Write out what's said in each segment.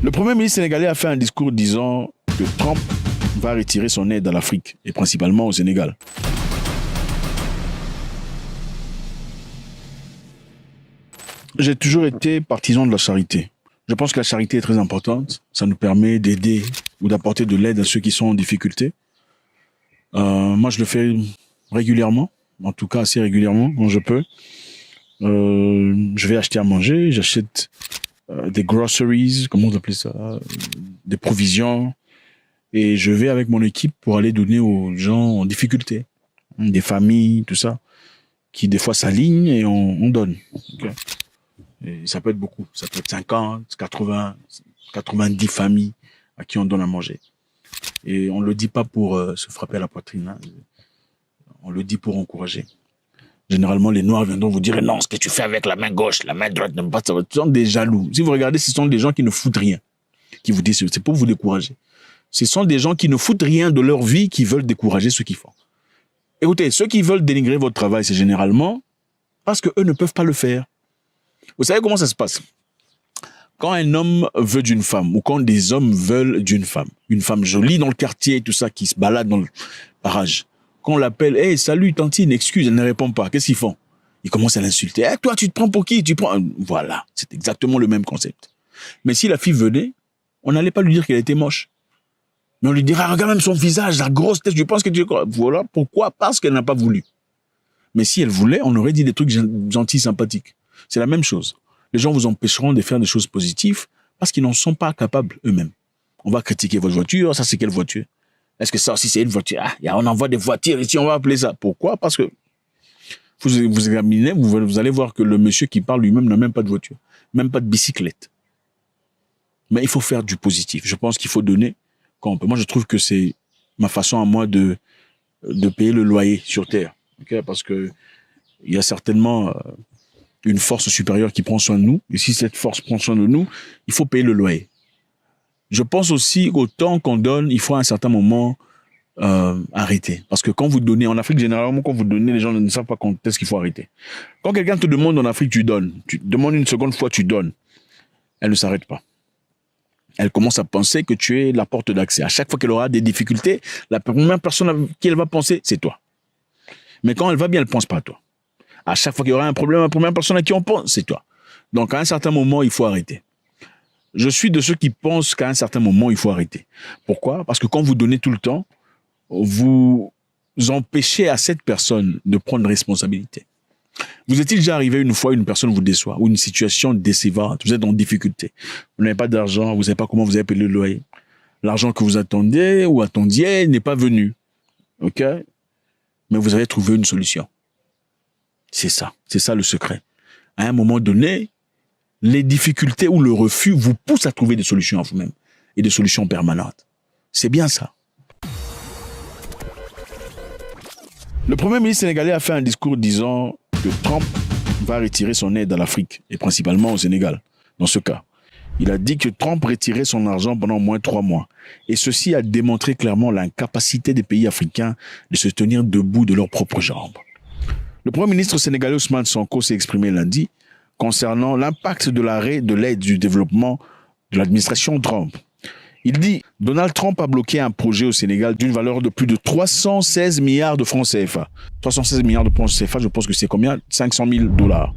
Le Premier ministre sénégalais a fait un discours disant que Trump va retirer son aide à l'Afrique, et principalement au Sénégal. J'ai toujours été partisan de la charité. Je pense que la charité est très importante. Ça nous permet d'aider ou d'apporter de l'aide à ceux qui sont en difficulté. Moi, je le fais régulièrement, en tout cas assez régulièrement, quand je peux. Je vais acheter à manger, j'achète des groceries, comment on appelle ça, des provisions, et je vais avec mon équipe pour aller donner aux gens en difficulté, des familles, tout ça, qui des fois s'alignent et on donne. Okay. Et ça peut être beaucoup, ça peut être 50, 80, 90 familles à qui on donne à manger. Et on le dit pas pour se frapper à la poitrine, hein. On le dit pour encourager. Généralement, les Noirs viendront vous dire « Non, ce que tu fais avec la main gauche, la main droite, n'aime pas ça. » Ce sont des jaloux. Si vous regardez, ce sont des gens qui ne foutent rien, qui vous disent, c'est pour vous décourager. Ce sont des gens qui ne foutent rien de leur vie, qui veulent décourager ceux qui font. Écoutez, ceux qui veulent dénigrer votre travail, c'est généralement parce qu'eux ne peuvent pas le faire. Vous savez comment ça se passe? Quand un homme veut d'une femme, ou quand des hommes veulent d'une femme, une femme jolie dans le quartier, tout ça, qui se balade dans le parage, quand on l'appelle, « Hey, salut, tantine, excuse », elle ne répond pas. Qu'est-ce qu'ils font? Ils commencent à l'insulter. « Hey, toi, tu te prends pour qui? Tu prends... » Voilà, c'est exactement le même concept. Mais si la fille venait, on n'allait pas lui dire qu'elle était moche. Mais on lui dirait, regarde même son visage, la grosse tête, je pense que tu... Voilà, pourquoi? Parce qu'elle n'a pas voulu. Mais si elle voulait, on aurait dit des trucs gentils, sympathiques. C'est la même chose. Les gens vous empêcheront de faire des choses positives parce qu'ils n'en sont pas capables eux-mêmes. On va critiquer votre voiture, ça c'est quelle voiture? Est-ce que ça aussi c'est une voiture? On envoie des voitures ici, on va appeler ça. Pourquoi? Parce que vous examinez, vous allez voir que le monsieur qui parle lui-même n'a même pas de voiture, même pas de bicyclette. Mais il faut faire du positif. Je pense qu'il faut donner quand on peut. Moi, je trouve que c'est ma façon à moi de payer le loyer sur Terre. Okay? Parce que il y a certainement une force supérieure qui prend soin de nous. Et si cette force prend soin de nous, il faut payer le loyer. Je pense aussi qu'au temps qu'on donne, il faut à un certain moment arrêter. Parce que quand vous donnez, en Afrique, généralement, quand vous donnez, les gens ne savent pas quand est-ce qu'il faut arrêter. Quand quelqu'un te demande en Afrique, tu donnes. Tu demandes une seconde fois, tu donnes. Elle ne s'arrête pas. Elle commence à penser que tu es la porte d'accès. À chaque fois qu'elle aura des difficultés, la première personne à qui elle va penser, c'est toi. Mais quand elle va bien, elle ne pense pas à toi. À chaque fois qu'il y aura un problème, la première personne à qui on pense, c'est toi. Donc, à un certain moment, il faut arrêter. Je suis de ceux qui pensent qu'à un certain moment, il faut arrêter. Pourquoi? Parce que quand vous donnez tout le temps, vous empêchez à cette personne de prendre responsabilité. Vous est-il déjà arrivé une fois, une personne vous déçoit, ou une situation décevante, vous êtes en difficulté, vous n'avez pas d'argent, vous ne savez pas comment vous avez payé le loyer. L'argent que vous attendiez ou attendiez n'est pas venu. OK? Mais vous avez trouvé une solution. C'est ça le secret. À un moment donné, les difficultés ou le refus vous poussent à trouver des solutions à vous-même et des solutions permanentes. C'est bien ça. Le Premier ministre sénégalais a fait un discours disant que Trump va retirer son aide à l'Afrique, et principalement au Sénégal, dans ce cas. Il a dit que Trump retirait son argent pendant au moins 3 mois. Et ceci a démontré clairement l'incapacité des pays africains de se tenir debout de leurs propres jambes. Le Premier ministre sénégalais Ousmane Sonko s'est exprimé lundi concernant l'impact de l'arrêt de l'aide du développement de l'administration Trump. Il dit « Donald Trump a bloqué un projet au Sénégal d'une valeur de plus de 316 milliards de francs CFA. 316 milliards de francs CFA, je pense que c'est combien? 500 000 $.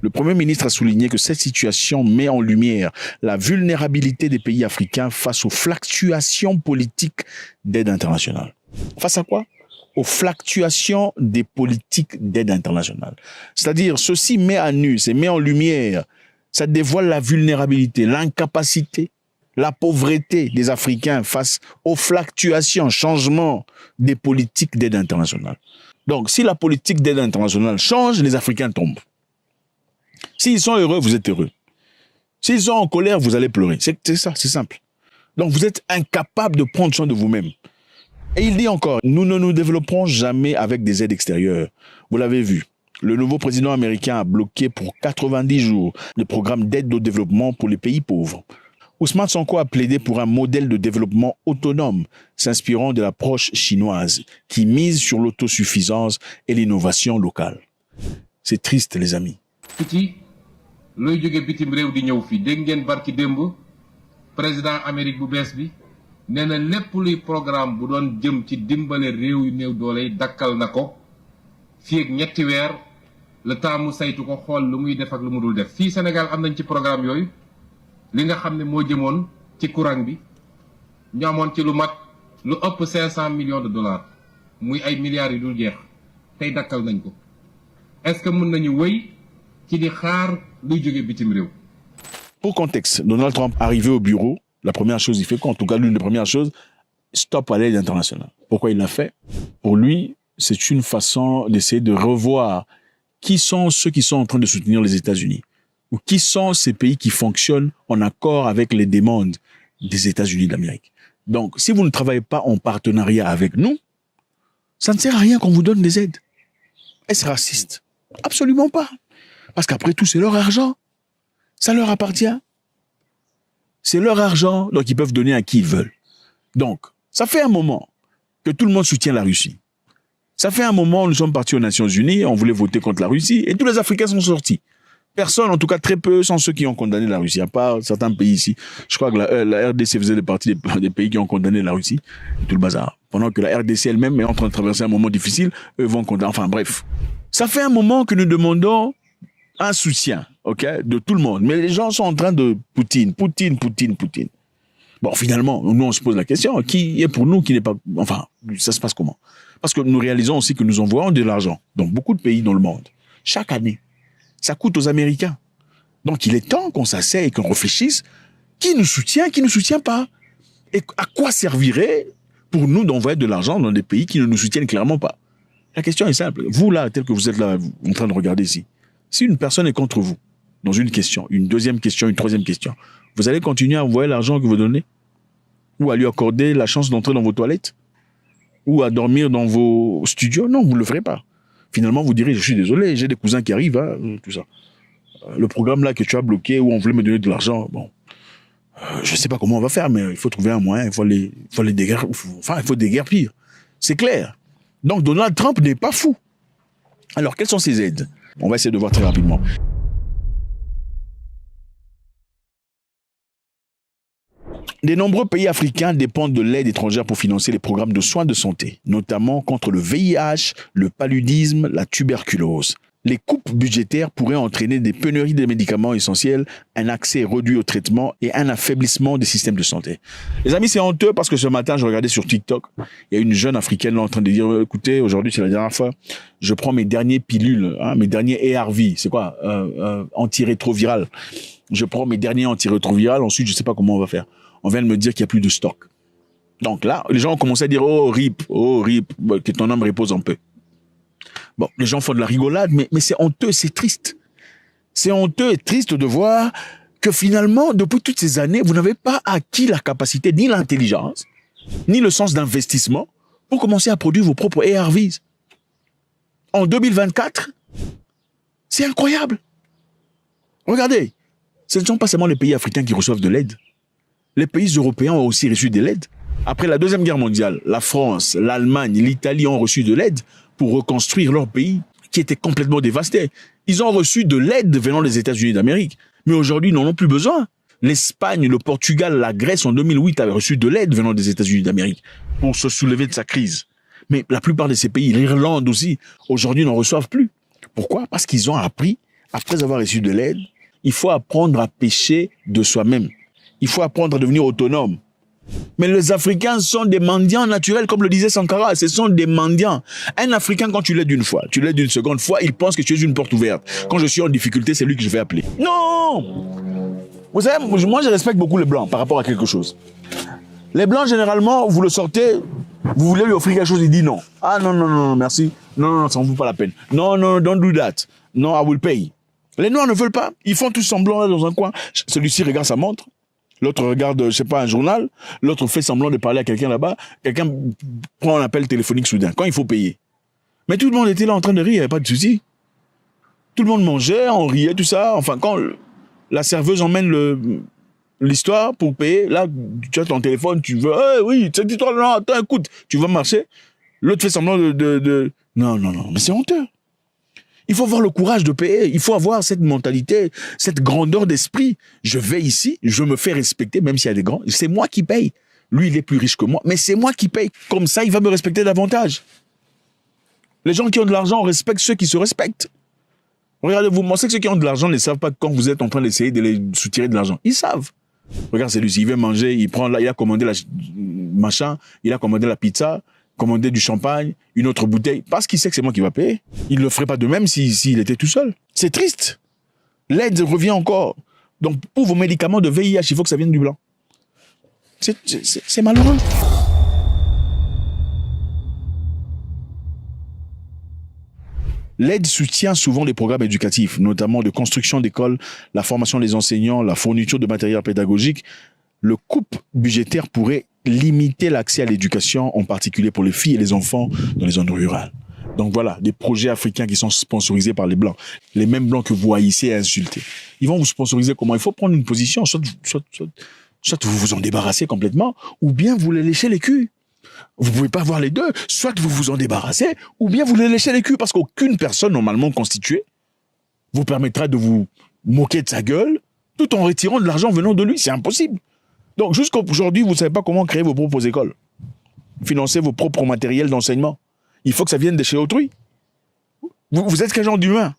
Le Premier ministre a souligné que cette situation met en lumière la vulnérabilité des pays africains face aux fluctuations politiques d'aide internationale. Face à quoi? Aux fluctuations des politiques d'aide internationale. C'est-à-dire, ceci met à nu, c'est met en lumière, ça dévoile la vulnérabilité, l'incapacité, la pauvreté des Africains face aux fluctuations, changements des politiques d'aide internationale. Donc, si la politique d'aide internationale change, les Africains tombent. S'ils sont heureux, vous êtes heureux. S'ils sont en colère, vous allez pleurer. C'est ça, c'est simple. Donc, vous êtes incapable de prendre soin de vous-même. Et il dit encore, nous ne nous développerons jamais avec des aides extérieures. Vous l'avez vu. Le nouveau président américain a bloqué pour 90 jours le programme d'aide au développement pour les pays pauvres. Ousmane Sonko a plaidé pour un modèle de développement autonome, s'inspirant de l'approche chinoise, qui mise sur l'autosuffisance et l'innovation locale. C'est triste, les amis. président Amérique bu bees bi nee na lépp luy programme bu doon jëm ci dimbale réew yu néew doole yi dakkal na ko fii ak ñetti weer le temps mu saytu ko xool lu muy def ak lu mu dul def. fii Sénégal am nañ ci programme yooyu li nga xam ne moo jëmoon ci courant bi ñu amoon ci lu mat lu ëpp 500 millions de dollars muy ay milliards yu dul jeex tey dakkal nañ ko est-ce que mën nañu wëy ci di xaar luy jóge bitim réew. Pour contexte, Donald Trump arrivé au bureau, la première chose il fait quoi? En tout cas, l'une des premières choses, stop à l'aide internationale. Pourquoi il l'a fait? Pour lui, c'est une façon d'essayer de revoir qui sont ceux qui sont en train de soutenir les États-Unis ou qui sont ces pays qui fonctionnent en accord avec les demandes des États-Unis d'Amérique. Donc, si vous ne travaillez pas en partenariat avec nous, ça ne sert à rien qu'on vous donne des aides. Est-ce raciste? Absolument pas. Parce qu'après tout, c'est leur argent. Ça leur appartient. C'est leur argent, donc ils peuvent donner à qui ils veulent. Donc, ça fait un moment que tout le monde soutient la Russie. Ça fait un moment, nous sommes partis aux Nations Unies, on voulait voter contre la Russie, et tous les Africains sont sortis. Personne, en tout cas très peu, sont ceux qui ont condamné la Russie, à part certains pays ici. Je crois que la RDC faisait partie des pays qui ont condamné la Russie, et tout le bazar. Pendant que la RDC elle-même est en train de traverser un moment difficile, eux vont condamner, enfin bref. Ça fait un moment que nous demandons un soutien, ok, de tout le monde. Mais les gens sont en train de Poutine. Bon, finalement, nous, on se pose la question, qui est pour nous, qui n'est pas... Enfin, ça se passe comment? Parce que nous réalisons aussi que nous envoyons de l'argent dans beaucoup de pays dans le monde, chaque année. Ça coûte aux Américains. Donc, il est temps qu'on s'asseye et qu'on réfléchisse qui nous soutient pas. Et à quoi servirait pour nous d'envoyer de l'argent dans des pays qui ne nous soutiennent clairement pas? La question est simple. Vous, là, tel que vous êtes là, en train de regarder ici, si une personne est contre vous, dans une question, une deuxième question, une troisième question, vous allez continuer à envoyer l'argent que vous donnez? Ou à lui accorder la chance d'entrer dans vos toilettes? Ou à dormir dans vos studios? Non, vous ne le ferez pas. Finalement, vous direz, je suis désolé, j'ai des cousins qui arrivent, hein, tout ça. Le programme là que tu as bloqué, où on voulait me donner de l'argent, bon, je sais pas comment on va faire, mais il faut trouver un moyen, il faut les déguerpir, enfin, il faut déguerpir. C'est clair. Donc, Donald Trump n'est pas fou. Alors, quelles sont ses aides? On va essayer de voir très rapidement. De nombreux pays africains dépendent de l'aide étrangère pour financer les programmes de soins de santé, notamment contre le VIH, le paludisme, la tuberculose. Les coupes budgétaires pourraient entraîner des pénuries de médicaments essentiels, un accès réduit au traitement et un affaiblissement des systèmes de santé. Les amis, c'est honteux parce que ce matin, je regardais sur TikTok, il y a une jeune africaine là en train de dire, écoutez, aujourd'hui, c'est la dernière fois, je prends mes dernières pilules, hein, mes derniers ARV, c'est quoi, antirétroviral. Je prends mes derniers antirétrovirales, ensuite, je sais pas comment on va faire. On vient de me dire qu'il n'y a plus de stock. Donc là, les gens ont commencé à dire, oh RIP, que ton âme repose en paix. Bon, les gens font de la rigolade, mais c'est honteux, c'est triste. C'est honteux et triste de voir que finalement, depuis toutes ces années, vous n'avez pas acquis la capacité, ni l'intelligence, ni le sens d'investissement pour commencer à produire vos propres ARVs. En 2024, c'est incroyable. Regardez, ce ne sont pas seulement les pays africains qui reçoivent de l'aide. Les pays européens ont aussi reçu de l'aide. Après la Deuxième Guerre mondiale, la France, l'Allemagne, l'Italie ont reçu de l'aide pour reconstruire leur pays qui était complètement dévasté. Ils ont reçu de l'aide venant des États-Unis d'Amérique. Mais aujourd'hui, ils n'en ont plus besoin. L'Espagne, le Portugal, la Grèce en 2008 avaient reçu de l'aide venant des États-Unis d'Amérique pour se soulever de sa crise. Mais la plupart de ces pays, l'Irlande aussi, aujourd'hui n'en reçoivent plus. Pourquoi? Parce qu'ils ont appris, après avoir reçu de l'aide, il faut apprendre à pêcher de soi-même. Il faut apprendre à devenir autonome. Mais les Africains sont des mendiants naturels, comme le disait Sankara. Ce sont des mendiants. Un Africain, quand tu l'aides une fois, tu l'aides une seconde fois, il pense que tu es une porte ouverte. Quand je suis en difficulté, c'est lui que je vais appeler. Non! Vous savez, moi, je respecte beaucoup les Blancs par rapport à quelque chose. Les Blancs, généralement, vous le sortez, vous voulez lui offrir quelque chose, il dit non. Ah non, merci. Non, ça ne vaut pas la peine. Non, don't do that. Non, I will pay. Les Noirs ne veulent pas. Ils font tout semblant là dans un coin. Celui-ci regarde sa montre. L'autre regarde, je sais pas, un journal. L'autre fait semblant de parler à quelqu'un là-bas. Quelqu'un prend un appel téléphonique soudain, quand il faut payer. Mais tout le monde était là en train de rire, il n'y avait pas de souci. Tout le monde mangeait, on riait, tout ça. Enfin, quand la serveuse emmène l'histoire pour payer, là, tu as ton téléphone, tu veux, oui, cette histoire, non, attends, écoute, tu vas marcher. L'autre fait semblant de... Non, mais c'est honteux. Il faut avoir le courage de payer. Il faut avoir cette mentalité, cette grandeur d'esprit. Je vais ici, je me fais respecter, même s'il y a des grands. C'est moi qui paye. Lui, il est plus riche que moi, mais c'est moi qui paye. Comme ça, il va me respecter davantage. Les gens qui ont de l'argent respectent ceux qui se respectent. Regardez, vous pensez que ceux qui ont de l'argent ne savent pas quand vous êtes en train d'essayer de les soutirer de l'argent. Ils savent. Regarde, celui-ci, il veut manger, il prend là, il a commandé il a commandé la pizza, commandé du champagne, une autre bouteille, parce qu'il sait que c'est moi qui va payer. Il ne le ferait pas de même s'il était tout seul. C'est triste. L'aide revient encore. Donc, pour vos médicaments de VIH, il faut que ça vienne du blanc. C'est malheureux. L'aide soutient souvent les programmes éducatifs, notamment de construction d'écoles, la formation des enseignants, la fourniture de matériel pédagogique. Le coupe budgétaire pourrait limiter l'accès à l'éducation, en particulier pour les filles et les enfants dans les zones rurales. Donc voilà, des projets africains qui sont sponsorisés par les Blancs. Les mêmes Blancs que vous haïssez et insultez. Ils vont vous sponsoriser comment? Il faut prendre une position, soit vous vous en débarrassez complètement, ou bien vous les léchez les culs. Vous pouvez pas avoir les deux. Soit vous vous en débarrassez, ou bien vous les léchez les culs, parce qu'aucune personne normalement constituée vous permettra de vous moquer de sa gueule, tout en retirant de l'argent venant de lui. C'est impossible. Donc jusqu'à aujourd'hui, vous ne savez pas comment créer vos propres écoles, financer vos propres matériels d'enseignement. Il faut que ça vienne de chez autrui. Vous êtes quel genre d'humain?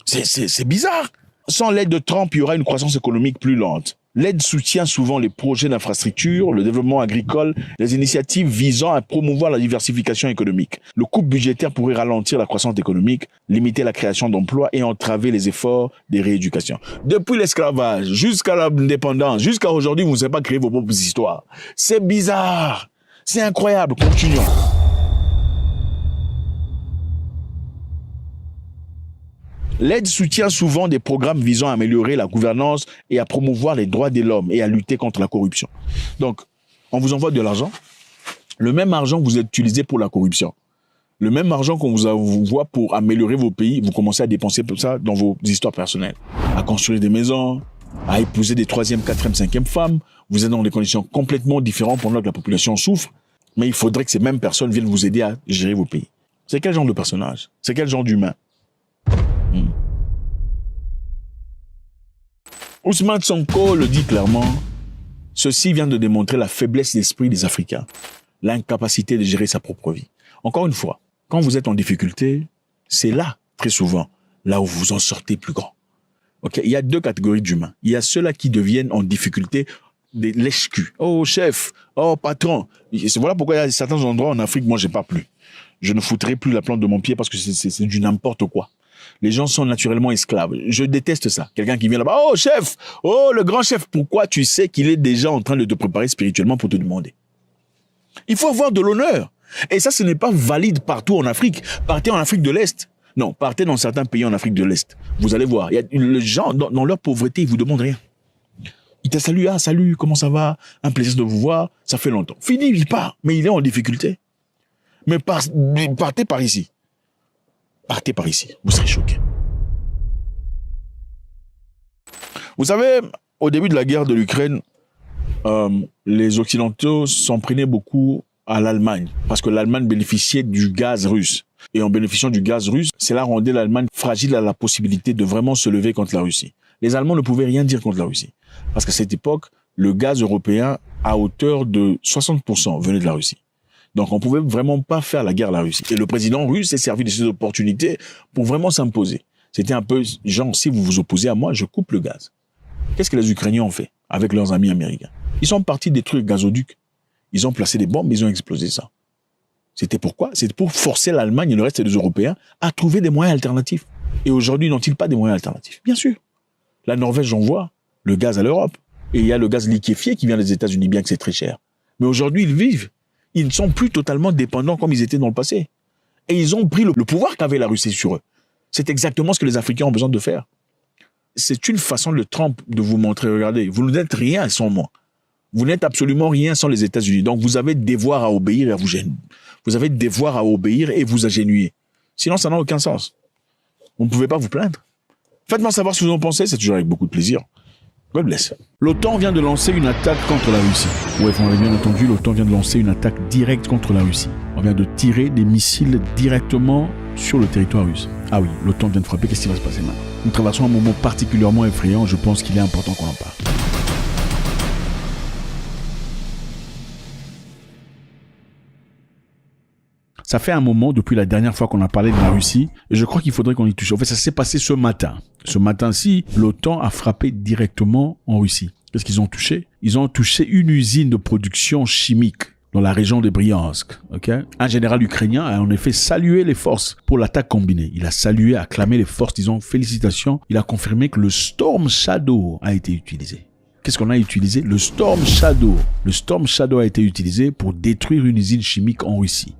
C'est bizarre. Sans l'aide de Trump, il y aura une croissance économique plus lente. L'aide soutient souvent les projets d'infrastructure, le développement agricole, les initiatives visant à promouvoir la diversification économique. Le coupe budgétaire pourrait ralentir la croissance économique, limiter la création d'emplois et entraver les efforts de rééducation. Depuis l'esclavage, jusqu'à l'indépendance, jusqu'à aujourd'hui, vous ne savez pas créer vos propres histoires. C'est bizarre. C'est incroyable. Continuons. L'aide soutient souvent des programmes visant à améliorer la gouvernance et à promouvoir les droits de l'homme et à lutter contre la corruption. Donc, on vous envoie de l'argent. Le même argent que vous utilisez pour la corruption, le même argent qu'on vous envoie pour améliorer vos pays, vous commencez à dépenser pour ça dans vos histoires personnelles. À construire des maisons, à épouser des 3e, 4e, 5e femmes. Vous êtes dans des conditions complètement différentes pendant que la population souffre. Mais il faudrait que ces mêmes personnes viennent vous aider à gérer vos pays. C'est quel genre de personnage? C'est quel genre d'humain? Ousmane Sonko le dit clairement, ceci vient de démontrer la faiblesse d'esprit des Africains, l'incapacité de gérer sa propre vie. Encore une fois, quand vous êtes en difficulté, c'est là, très souvent, là où vous en sortez plus grand. Okay? Il y a deux catégories d'humains. Il y a ceux-là qui deviennent en difficulté des lèche-culs. Oh chef, oh patron. Voilà pourquoi il y a certains endroits en Afrique, moi j'ai pas plu. Je ne foutrai plus la plante de mon pied parce que c'est du n'importe quoi. Les gens sont naturellement esclaves. Je déteste ça. Quelqu'un qui vient là-bas, oh chef, oh le grand chef, pourquoi tu sais qu'il est déjà en train de te préparer spirituellement pour te demander? Il faut avoir de l'honneur. Et ça, ce n'est pas valide partout en Afrique. Partez en Afrique de l'Est. Non, partez dans certains pays en Afrique de l'Est. Vous allez voir, les gens, dans leur pauvreté, ils vous demandent rien. Ils te saluent, ah salut, comment ça va? Un plaisir de vous voir, ça fait longtemps. Fini, il part, mais il est en difficulté. Mais partez par ici. Partez par ici, vous serez choqués. Vous savez, au début de la guerre de l'Ukraine, les Occidentaux s'en prenaient beaucoup à l'Allemagne, parce que l'Allemagne bénéficiait du gaz russe. Et en bénéficiant du gaz russe, cela rendait l'Allemagne fragile à la possibilité de vraiment se lever contre la Russie. Les Allemands ne pouvaient rien dire contre la Russie, parce qu'à cette époque, le gaz européen, à hauteur de 60%, venait de la Russie. Donc, on pouvait vraiment pas faire la guerre à la Russie. Et le président russe s'est servi de ces opportunités pour vraiment s'imposer. C'était un peu genre, si vous vous opposez à moi, je coupe le gaz. Qu'est-ce que les Ukrainiens ont fait avec leurs amis américains? Ils sont partis détruire le gazoduc. Ils ont placé des bombes, ils ont explosé ça. C'était pourquoi? C'était pour forcer l'Allemagne et le reste des Européens à trouver des moyens alternatifs. Et aujourd'hui, n'ont-ils pas des moyens alternatifs? Bien sûr. La Norvège envoie le gaz à l'Europe. Et il y a le gaz liquéfié qui vient des États-Unis, bien que c'est très cher. Mais aujourd'hui, ils vivent. Ils ne sont plus totalement dépendants comme ils étaient dans le passé. Et ils ont pris le pouvoir qu'avait la Russie sur eux. C'est exactement ce que les Africains ont besoin de faire. C'est une façon de Trump de vous montrer, regardez, vous n'êtes rien sans moi. Vous n'êtes absolument rien sans les États-Unis. Donc vous avez des devoirs à obéir et à vous gêner. Vous avez des devoirs à obéir et vous agénuer. Sinon, ça n'a aucun sens. Vous ne pouvez pas vous plaindre. Faites-moi savoir ce que vous en pensez, c'est toujours avec beaucoup de plaisir. God bless. L'OTAN vient de lancer une attaque contre la Russie. Ouais, vous l'avez bien entendu, l'OTAN vient de lancer une attaque directe contre la Russie. On vient de tirer des missiles directement sur le territoire russe. Ah oui, l'OTAN vient de frapper, qu'est-ce qui va se passer maintenant? Nous traversons un moment particulièrement effrayant, je pense qu'il est important qu'on en parle. Ça fait un moment depuis la dernière fois qu'on a parlé de la Russie et je crois qu'il faudrait qu'on y touche. En fait, ça s'est passé ce matin. Ce matin-ci, l'OTAN a frappé directement en Russie. Qu'est-ce qu'ils ont touché? Ils ont touché une usine de production chimique dans la région de Bryansk. Okay? Un général ukrainien a en effet salué les forces pour l'attaque combinée. Il a salué, acclamé les forces, disons félicitations. Il a confirmé que le Storm Shadow a été utilisé. Qu'est-ce qu'on a utilisé? Le Storm Shadow. Le Storm Shadow a été utilisé pour détruire une usine chimique en Russie.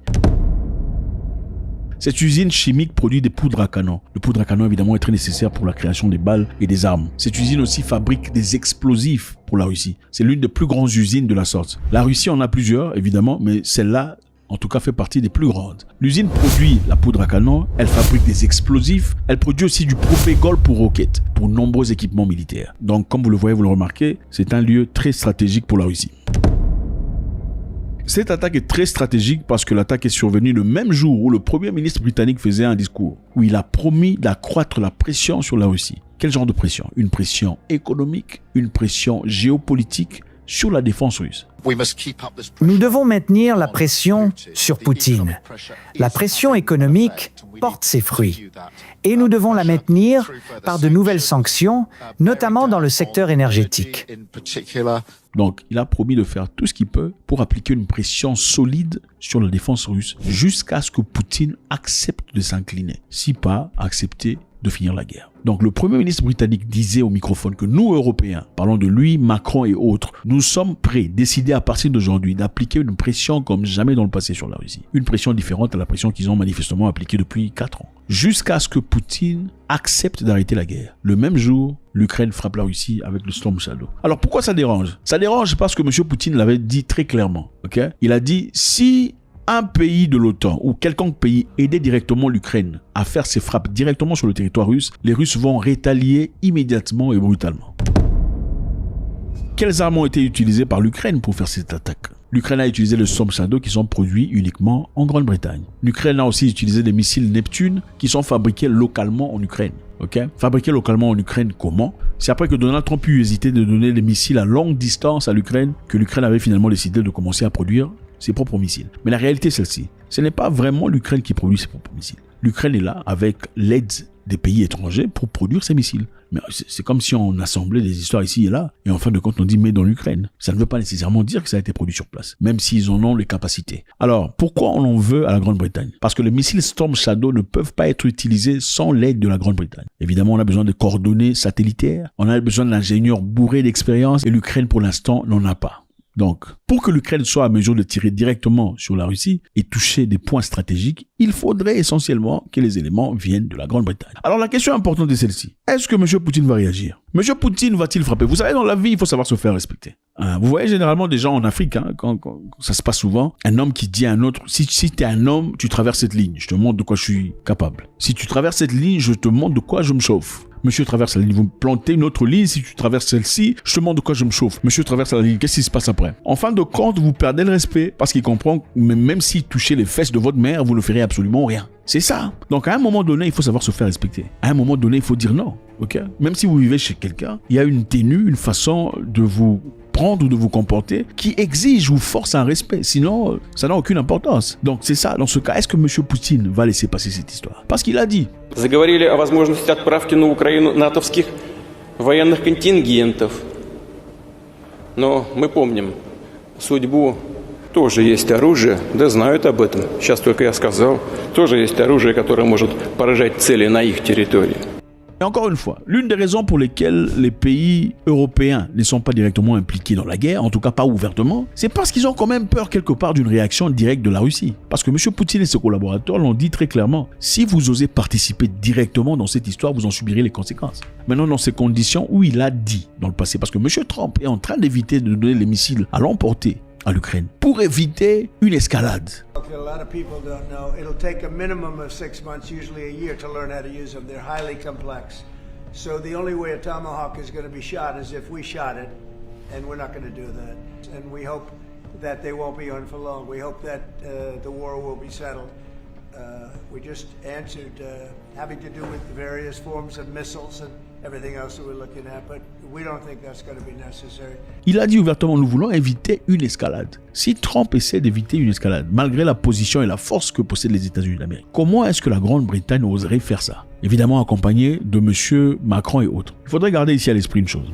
Cette usine chimique produit des poudres à canon. Le poudre à canon, évidemment, est très nécessaire pour la création des balles et des armes. Cette usine aussi fabrique des explosifs pour la Russie. C'est l'une des plus grandes usines de la sorte. La Russie en a plusieurs, évidemment, mais celle-là, en tout cas, fait partie des plus grandes. L'usine produit la poudre à canon, elle fabrique des explosifs, elle produit aussi du propégol pour roquettes, pour nombreux équipements militaires. Donc, comme vous le voyez, vous le remarquez, c'est un lieu très stratégique pour la Russie. Cette attaque est très stratégique parce que l'attaque est survenue le même jour où le Premier ministre britannique faisait un discours où il a promis d'accroître la pression sur la Russie. Quel genre de pression? Une pression économique, une pression géopolitique sur la défense russe. Nous devons maintenir la pression sur Poutine. La pression économique porte ses fruits et nous devons la maintenir par de nouvelles sanctions, notamment dans le secteur énergétique. Donc, il a promis de faire tout ce qu'il peut pour appliquer une pression solide sur la défense russe jusqu'à ce que Poutine accepte de s'incliner. Si pas, accepter de finir la guerre. Donc, le Premier ministre britannique disait au microphone que nous, Européens, parlons de lui, Macron et autres, nous sommes prêts, décidés à partir d'aujourd'hui, d'appliquer une pression comme jamais dans le passé sur la Russie. Une pression différente à la pression qu'ils ont manifestement appliquée depuis 4 ans. Jusqu'à ce que Poutine accepte d'arrêter la guerre. Le même jour, l'Ukraine frappe la Russie avec le Storm Shadow. Alors, pourquoi ça dérange? Ça dérange parce que M. Poutine l'avait dit très clairement. Okay? Il a dit, si un pays de l'OTAN ou quelconque pays aidait directement l'Ukraine à faire ses frappes directement sur le territoire russe, les Russes vont rétalier immédiatement et brutalement. Quelles armes ont été utilisées par l'Ukraine pour faire cette attaque? L'Ukraine a utilisé le Storm Shadow qui sont produits uniquement en Grande-Bretagne. L'Ukraine a aussi utilisé des missiles Neptune qui sont fabriqués localement en Ukraine. Okay? Fabriqués localement en Ukraine, comment? C'est après que Donald Trump eut hésité de donner des missiles à longue distance à l'Ukraine que l'Ukraine avait finalement décidé de commencer à produire ses propres missiles. Mais la réalité est celle-ci. Ce n'est pas vraiment l'Ukraine qui produit ses propres missiles. L'Ukraine est là avec l'aide des pays étrangers pour produire ces missiles. Mais c'est comme si on assemblait des histoires ici et là, et en fin de compte on dit mais dans l'Ukraine. Ça ne veut pas nécessairement dire que ça a été produit sur place, même s'ils en ont les capacités. Alors, pourquoi on en veut à la Grande-Bretagne? Parce que les missiles Storm Shadow ne peuvent pas être utilisés sans l'aide de la Grande-Bretagne. Évidemment, on a besoin de coordonnées satellitaires, on a besoin d'ingénieurs bourrés d'expérience, et l'Ukraine pour l'instant n'en a pas. Donc, pour que l'Ukraine soit à mesure de tirer directement sur la Russie et toucher des points stratégiques, il faudrait essentiellement que les éléments viennent de la Grande-Bretagne. Alors la question importante est celle-ci. Est-ce que M. Poutine va réagir? M. Poutine va-t-il frapper? Vous savez, dans la vie, il faut savoir se faire respecter. Vous voyez généralement des gens en Afrique, quand ça se passe souvent, un homme qui dit à un autre, si tu es un homme, tu traverses cette ligne, je te montre de quoi je suis capable. Si tu traverses cette ligne, je te montre de quoi je me chauffe. Monsieur traverse la ligne, vous me plantez une autre ligne, si tu traverses celle-ci, je te demande de quoi je me chauffe. Monsieur traverse la ligne, qu'est-ce qui se passe après? En fin de compte, vous perdez le respect parce qu'il comprend que même si touchez les fesses de votre mère, vous ne ferez absolument rien. C'est ça. Donc à un moment donné, il faut savoir se faire respecter. À un moment donné, il faut dire non. Okay? Même si vous vivez chez quelqu'un, il y a une tenue, une façon de vous prendre ou de vous comporter qui exige ou force un respect. Sinon, ça n'a aucune importance. Donc c'est ça. Dans ce cas, est-ce que M. Poutine va laisser passer cette histoire? Parce qu'il a dit. Заговорили о возможности отправки на Украину натовских военных контингентов. Но мы помним судьбу. Тоже есть оружие, да знают об этом. Сейчас только я сказал. Тоже есть оружие, которое может поражать цели на их территории. Et encore une fois, l'une des raisons pour lesquelles les pays européens ne sont pas directement impliqués dans la guerre, en tout cas pas ouvertement, c'est parce qu'ils ont quand même peur quelque part d'une réaction directe de la Russie. Parce que M. Poutine et ses collaborateurs l'ont dit très clairement, si vous osez participer directement dans cette histoire, vous en subirez les conséquences. Maintenant, dans ces conditions où il a dit dans le passé, parce que M. Trump est en train d'éviter de donner les missiles à l'emporter à l'Ukraine pour éviter une escalade. A lot of people don't know. It'll take a minimum of 6 months, usually a year, to learn how to use them. They're highly complex. So the only way a Tomahawk is going to be shot is if we shot it, and we're not going to do that. And we hope that they won't be on for long. We hope that the war will be settled. We just answered having to do with the various forms of missiles and everything else that we're looking at, but we don't think that's going to be necessary. Il a dit ouvertement, nous voulons éviter une escalade. Si Trump essaie d'éviter une escalade, malgré la position et la force que possèdent les États-Unis d'Amérique, comment est-ce que la Grande-Bretagne oserait faire ça? Évidemment accompagné de M. Macron et autres. Il faudrait garder ici à l'esprit une chose.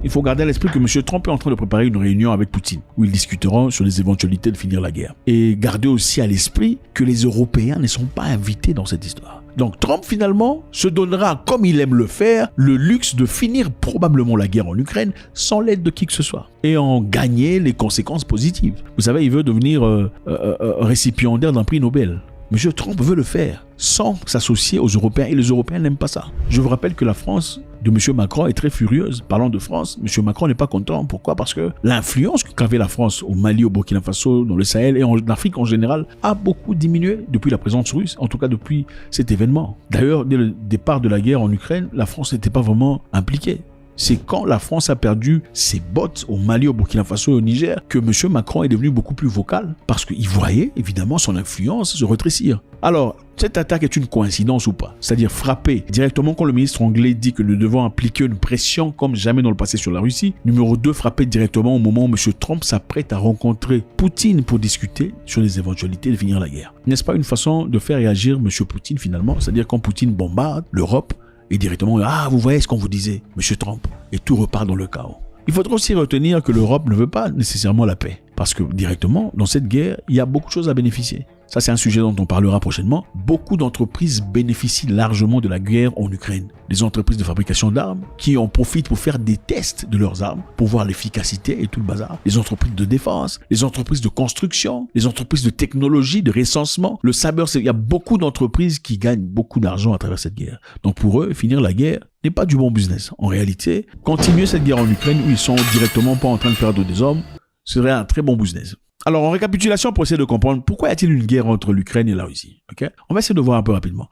Il faut garder à l'esprit que M. Trump est en train de préparer une réunion avec Poutine, où ils discuteront sur les éventualités de finir la guerre. Et garder aussi à l'esprit que les Européens ne sont pas invités dans cette histoire. Donc Trump finalement se donnera, comme il aime le faire, le luxe de finir probablement la guerre en Ukraine sans l'aide de qui que ce soit et en gagner les conséquences positives. Vous savez, il veut devenir récipiendaire d'un prix Nobel. M. Trump veut le faire sans s'associer aux Européens et les Européens n'aiment pas ça. Je vous rappelle que la France de M. Macron est très furieuse. Parlant de France, M. Macron n'est pas content. Pourquoi? Parce que l'influence qu'avait la France au Mali, au Burkina Faso, dans le Sahel et en Afrique en général a beaucoup diminué depuis la présence russe, en tout cas depuis cet événement. D'ailleurs, dès le départ de la guerre en Ukraine, la France n'était pas vraiment impliquée. C'est quand la France a perdu ses bottes au Mali, au Burkina Faso et au Niger que M. Macron est devenu beaucoup plus vocal parce qu'il voyait évidemment son influence se rétrécir. Alors, cette attaque est une coïncidence ou pas? C'est-à-dire frapper directement quand le ministre anglais dit que nous devons appliquer une pression comme jamais dans le passé sur la Russie. Numéro 2, frapper directement au moment où M. Trump s'apprête à rencontrer Poutine pour discuter sur les éventualités de finir la guerre. N'est-ce pas une façon de faire réagir M. Poutine finalement? C'est-à-dire quand Poutine bombarde l'Europe, et directement, ah, vous voyez ce qu'on vous disait, M. Trump, et tout repart dans le chaos. Il faudra aussi retenir que l'Europe ne veut pas nécessairement la paix, parce que directement, dans cette guerre, il y a beaucoup de choses à bénéficier. Ça, c'est un sujet dont on parlera prochainement. Beaucoup d'entreprises bénéficient largement de la guerre en Ukraine. Les entreprises de fabrication d'armes qui en profitent pour faire des tests de leurs armes, pour voir l'efficacité et tout le bazar. Les entreprises de défense, les entreprises de construction, les entreprises de technologie, de recensement. Le cyber, il y a beaucoup d'entreprises qui gagnent beaucoup d'argent à travers cette guerre. Donc pour eux, finir la guerre n'est pas du bon business. En réalité, continuer cette guerre en Ukraine où ils sont directement pas en train de perdre des hommes serait un très bon business. Alors, en récapitulation, pour essayer de comprendre pourquoi y a-t-il une guerre entre l'Ukraine et la Russie. Okay? On va essayer de voir un peu rapidement.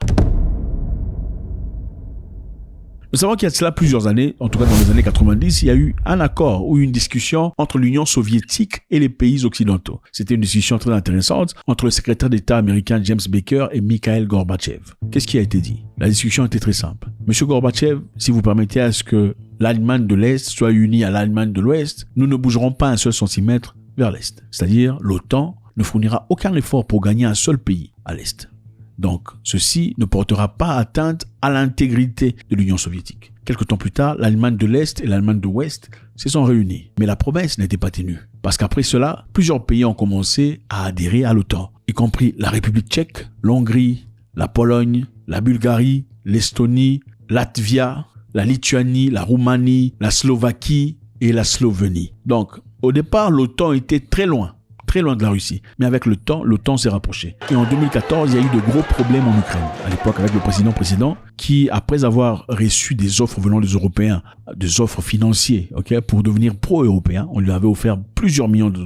Nous savons qu'il y a de cela plusieurs années, en tout cas dans les années 90, il y a eu un accord ou une discussion entre l'Union soviétique et les pays occidentaux. C'était une discussion très intéressante entre le secrétaire d'État américain James Baker et Mikhail Gorbatchev. Qu'est-ce qui a été dit? La discussion était très simple. Monsieur Gorbatchev, si vous permettez à ce que l'Allemagne de l'Est soit unie à l'Allemagne de l'Ouest, nous ne bougerons pas un seul centimètre vers l'Est. C'est-à-dire, l'OTAN ne fournira aucun effort pour gagner un seul pays à l'Est. Donc, ceci ne portera pas atteinte à l'intégrité de l'Union soviétique. Quelque temps plus tard, l'Allemagne de l'Est et l'Allemagne de l'Ouest se sont réunies. Mais la promesse n'était pas tenue. Parce qu'après cela, plusieurs pays ont commencé à adhérer à l'OTAN, y compris la République tchèque, l'Hongrie, la Pologne, la Bulgarie, l'Estonie, Latvia, la Lituanie, la Roumanie, la Slovaquie et la Slovénie. Donc, au départ, l'OTAN était très loin de la Russie. Mais avec le temps, l'OTAN s'est rapproché. Et en 2014, il y a eu de gros problèmes en Ukraine. À l'époque, avec le président précédent, qui, après avoir reçu des offres venant des Européens, des offres financières, pour devenir pro-européen, on lui avait offert plusieurs millions de